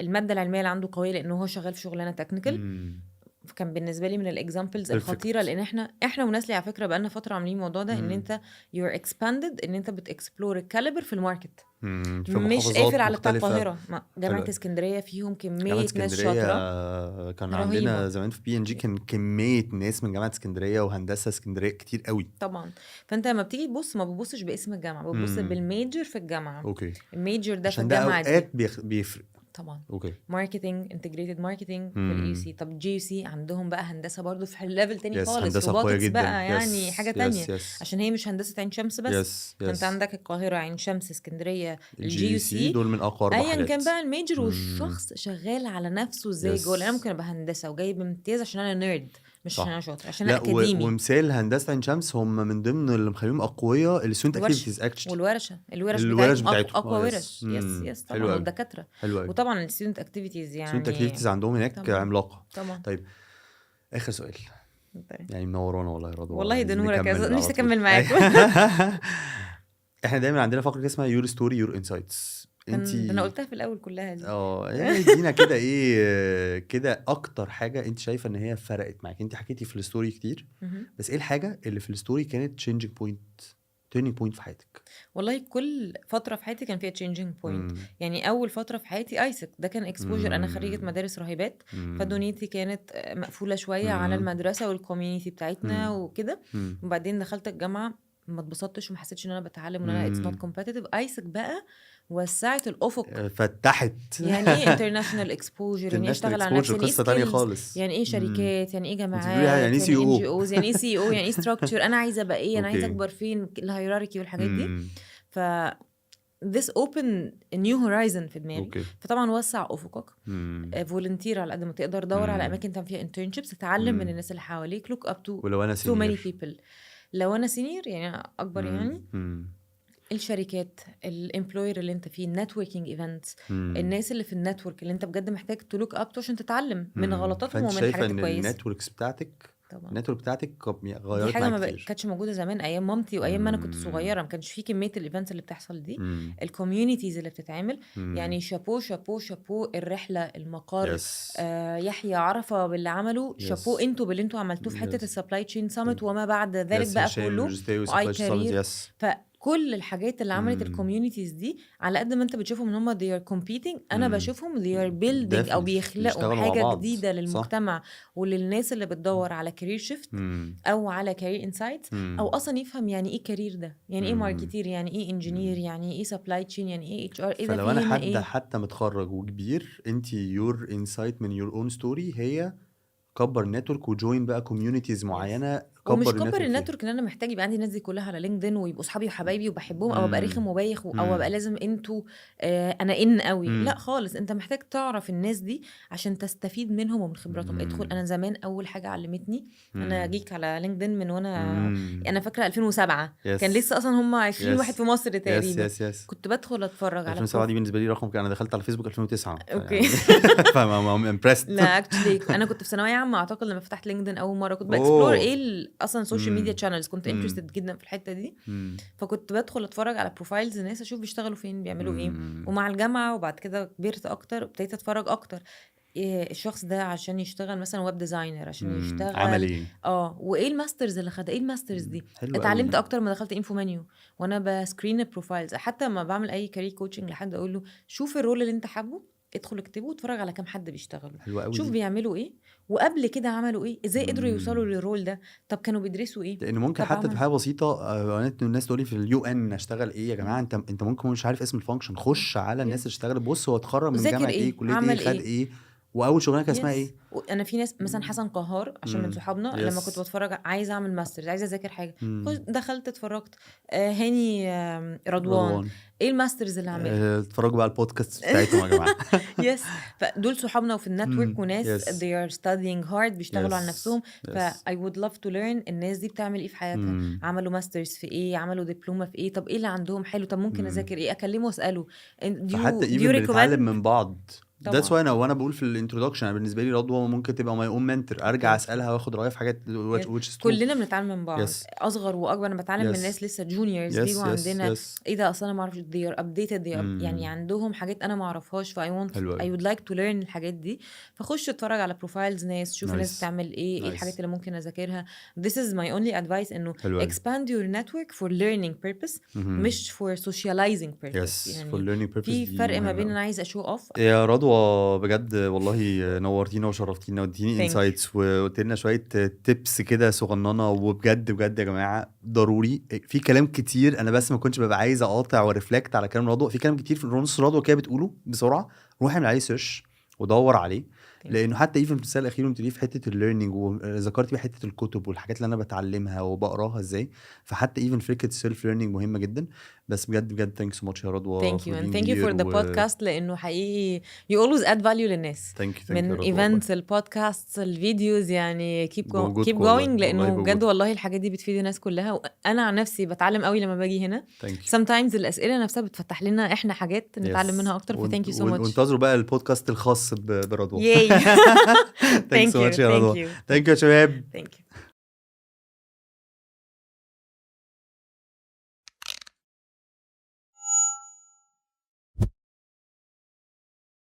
المادة العلمية اللي عنده قوية لأنه هو شغال في شغلانة technical. مم. كان بالنسبه لي من الاكزامبلز Perfect. الخطيره، لان احنا وناسلي على فكره بقالنا فتره عاملين الموضوع ده، ان مم. انت you're expanded، ان انت بتكسبلور الكاليبر في الماركت، مم. في مش محافظات قافل على بتاع مختلفة. القاهره. جامعه حلو. اسكندريه فيهم جامعة كميه ناس اسكندرية شاطره كان رهيبة. عندنا زمان في PNG كان كمية ناس من جامعة اسكندرية وهندسة اسكندرية كتير قوي. طبعا. فانت لما بتيجي تبص ما بتبصش باسم الجامعه، بتبص مم. بالميجر في الجامعه. اوكي. الميجر ده في عشان ده الجامعه دي اوقات بيفرق. طبعا اوكي. ماركتنج، انتجريتد ماركتنج في مم. الاي سي. طب جي سي عندهم بقى هندسه برضو في ليفل تاني يس خالص، هندسة قوية روبوتكس جدا. بقى يعني يس حاجه تانية، يس عشان هي مش هندسه عين شمس بس. يس فانت يس. عندك القاهره، عين شمس، اسكندريه، الجي الجي يو سي سي، دول من اقوى 4 ايا حاجات. كان بقى الميجر، مم. والشخص شغال على نفسه ازاي جوه. لأن انا يس ممكن ابقى هندسه وجايب امتياز عشان انا نيرد، مش عشان صح. انا شاطر، عشان انا لا اكاديمي. ومثال هندسة عين شمس هم من ضمن اللي مخليهم اقوياء الستودنت الورش اكتيفيتيز اكشلي. الورش الورش بتاعتهم بتاعتهم اقوى اه ورش. يس حلو طبعا، قوي. والدكاتره. حلو قوي. وطبعا الستودنت اكتيفيتيز ستودنت يعني اكتيفيتيز عندهم هناك طبعا عملاقة. طبعا. طيب اخر سؤال، طيب. يعني منورانا والله يا رضوى، والله ده عايزين نورك يا نكمل على نفسي طول. اكمل معاكم. احنا دايما عندنا فقره كده اسمها يور ستوري يور انسايتس. ده انا انتي قلتها في الاول كلها دي. يعني ادينا كده ايه كده اكتر حاجه انت شايفه ان هي فرقت معاك. انت حكيتي في الستوري كتير، مهم. بس ايه الحاجه اللي في الستوري كانت تشينجينج بوينت، تيرنينج بوينت في حياتك؟ والله كل فتره في حياتي كان فيها تشينجينج بوينت. مم. يعني اول فتره في حياتي ايسك، ده كان اكسبوجر. انا خريجه مم. مدارس راهبات، مم. فدنيتي كانت مقفوله شويه على مم. المدرسه والكوميونتي بتاعتنا مم. وكده. مم. وبعدين دخلت الجامعه، ما اتبسطتش وما حسيتش ان انا بتعلم وان انا اتس نوت مم. كومبيتيتيف. ايسك بقى وسعت الافق. فتحت يعني ايه international exposure، يعني ايه international اشتغل على نفسي، exposure يعني ايه قصة تانية skills، خالص. يعني ايه شركات، يعني ايه انت بتقولي يعني ايه جامعات، سي يعني ايه او؟ NGOs، يعني ايه CEO، يعني ايه structure، انا عايزه ابقى ايه، انا عايزه اوكي. اكبر فين، الهيراركي والحاجات دي. امم ف this open a new horizon في دماغي. اوكي. فطبعا وسع افقك، امم فولنتير على قد ما تقدر، دور على امم اماكن تعمل فيها internships، تتعلم من امم الناس اللي حواليك، look up to ولو انا so many سينيور؟ people. لو انا سينيور يعني أنا اكبر، يعني امم الشركات، الامبلوير اللي انت فيه، النتوركينج ايفنتس، الناس اللي في النتورك اللي انت بجد محتاج تلوك اب عشان تتعلم من غلطاتهم فانت ومن شايفه الحاجات ان الكويسه. النتوركس بتاعتك طبعا النتورك بتاعتك دي غيرت حاجه معاك ما كتير؟ كانتش موجوده زمان ايام مامتي وايام ما انا كنت امم صغيره، ما كانش في كميه الايفنتس اللي بتحصل دي، امم الكوميونيتيز اللي بتتعمل. يعني امم شابو شابو شابو، الرحله، المقر، يس يحيى عرفه باللي عمله، شابو يس انتوا باللي انتوا عملتوه في حته يس السبلاي تشين سامت وما بعد ذلك يس بقى هشام كله، جستاوي واي سبلاي سامز. كارير. يس. فكل الحاجات اللي عملت الكوميونيتيز دي، على قد ما انت بتشوفهم ان هم they are competing، انا بشوفهم they are building او definitely بيخلقوا بيشتغلوا مع حاجه بعض. جديده صح. للمجتمع وللناس اللي بتدور على كارير شيفت او على كارير انسايتس، او اصلا يفهم يعني ايه كارير ده، يعني ايه ماركتير، يعني ايه انجينير، يعني ايه سبلاي تشين، يعني ايه اتش ار، ايه ده فلو في انا هنا حد ايه. حتى متخرج وكبير، انت يور انسايت من يور اون ستوري هي كبر النتورك وجوين بقى كوميونيتيز يس، معينه، ومش كبر كبر النتورك فيها. النتورك ان انا محتاج يبقى عندي الناس دي كلها على لينكدين ويبقوا صحابي وحبايبي وبحبهم، او ابقى رخم وبايخ، او ابقى لازم انتوا انا قوي. لا خالص، انت محتاج تعرف الناس دي عشان تستفيد منهم ومن خبراتهم. ادخل. انا زمان اول حاجه علمتني، انا جيك على لينكدين من وانا انا فاكره 2007، كان يس لسه اصلا هم 20 واحد يس في مصر يس تقريبا. يس كنت بدخل اتفرج على 2007 دي بالنسبه لي رقم، انا دخلت على فيسبوك 2009 اوكي. يعني فاهم امبرست. لا اكشلي انا كنت في ثانويه عامه اعتقد لما فتحت لينكدين اول مره، كنت باكسبلور اوه. ايه اصلا السوشيال ميديا تشانلز، كنت انترستد جدا في الحته دي. فكنت بدخل اتفرج على بروفايلز الناس، اشوف بيشتغلوا فين، بيعملوا ايه. ومع الجامعه وبعد كده كبرت اكتر، ابتديت اتفرج اكتر إيه الشخص ده عشان يشتغل مثلا ويب ديزاينر، عشان عمل يشتغل ايه؟ وايه الماسترز اللي خدها، ايه الماسترز دي. حلو اتعلمت قوي. اكتر ما دخلت انفو منيو وانا بسكرين البروفايلز. حتى لما بعمل اي كارير كوتشنج لحد اقول له شوف الرول اللي انت حابه، ادخل اكتبه واتفرج على كام حد بيشتغلوا، حلو قوي شوف دي. بيعملوا ايه، وقبل كده عملوا ايه، ازاي قدروا يوصلوا للرول ده، طب كانوا بيدرسوا ايه، لان ممكن طب حتى في عمل حاجه بسيطه، الناس تقول لي في اليو ان اشتغل ايه يا جماعه، انت ممكن مش عارف اسم الفانكشن، خش على الناس اللي اشتغلت، بص هو اتخرج من وذاكر جامعه ايه، ايه، كليه ايه، عمل خد ايه. ايه، واول شغلانه كان اسمها يس. ايه. انا في ناس مثلا حسن قهار عشان من صحابنا، لما كنت يس. بتفرج عايزه اعمل ماسترز، عايزه اذاكر حاجه، دخلت اتفرجت. هاني رضوان، رضوان. ايه الماسترز اللي عاملها. اتفرجوا بقى على البودكاست بتاعتهم يا جماعه. يس. فدول صحابنا وفي النتورك، وناس يس they are studying hard، بيشتغلوا على يس نفسهم. ف يس. I would love to learn الناس دي بتعمل ايه في حياتها، عملوا ماسترز في ايه، عملوا دبلومه في ايه، طب ايه اللي عندهم حلو، طب ممكن اذاكر ايه، اكلمه واساله فحتى do you ايفن بنتعلم recommend. من بعض. That's why طبعا وانا بقول في الانترودكشن، انا بالنسبه لي رضوى ممكن تبقى ماي اون منتور، ارجع thank you. اسالها واخد رايها في حاجات Yes. which is true. كلنا بنتعلم من بعض، Yes اصغر واكبر. انا بتعلم من yes ناس لسه جونيورز yes بيجوا yes عندنا، yes. ايه ده اصلا انا ما اعرفش they are updated يعني عندهم حاجات انا ما اعرفهاش. ف I حلو قوي. would like to learn الحاجات دي. فخش اتفرج على بروفايلز ناس، شوف الناس نايس بتعمل ايه الحاجات نايس. اللي ممكن اذاكرها. This is my only advice، انه حلو قوي. expand your network for learning purpose مش for socializing purpose. يس for يعني learning purpose في دي فرق ما مهمة بين قوي. انا عايزه اشو اوف. يا رضوى بجد والله نورتينا وشرفتينا واديني Thank you. انسايتس وقلت لنا شويه تيبس كده صغننه، وبجد بجد يا جماعه ضروري في كلام كتير، انا بس ما كنتش ببقى عايز اقاطع وريفلكت على كلام رضوى، في كلام كتير في نص رضوى كده بتقوله بسرعه، روح اعمل عليه سيرش ودور عليه. لانه حتى ايفن في الرساله الاخيره انت ليه في حته الليرنينج، وذكرتي بقى حته الكتب والحاجات اللي انا بتعلمها وبقراها ازاي، فحتى ايفن فكره السيلف ليرنينج مهمه جدا. بس بجد بجد ثانك سو ماتش يا رضوى. thank you and thank you for the podcast، لانه حقيقي you always add value للناس. من events البودكاست الفيديوز، يعني keep going لانه بجد والله الحاجات دي بتفيد الناس كلها. وانا عن نفسي بتعلم قوي لما باجي هنا. sometimes الاسئله نفسها بتفتح لنا احنا حاجات نتعلم منها اكتر. ف thank you so much. وانتظروا بقى البودكاست الخاص برضوى. yay. thank you so much يا رضوى. thank you يا شباب. thank you.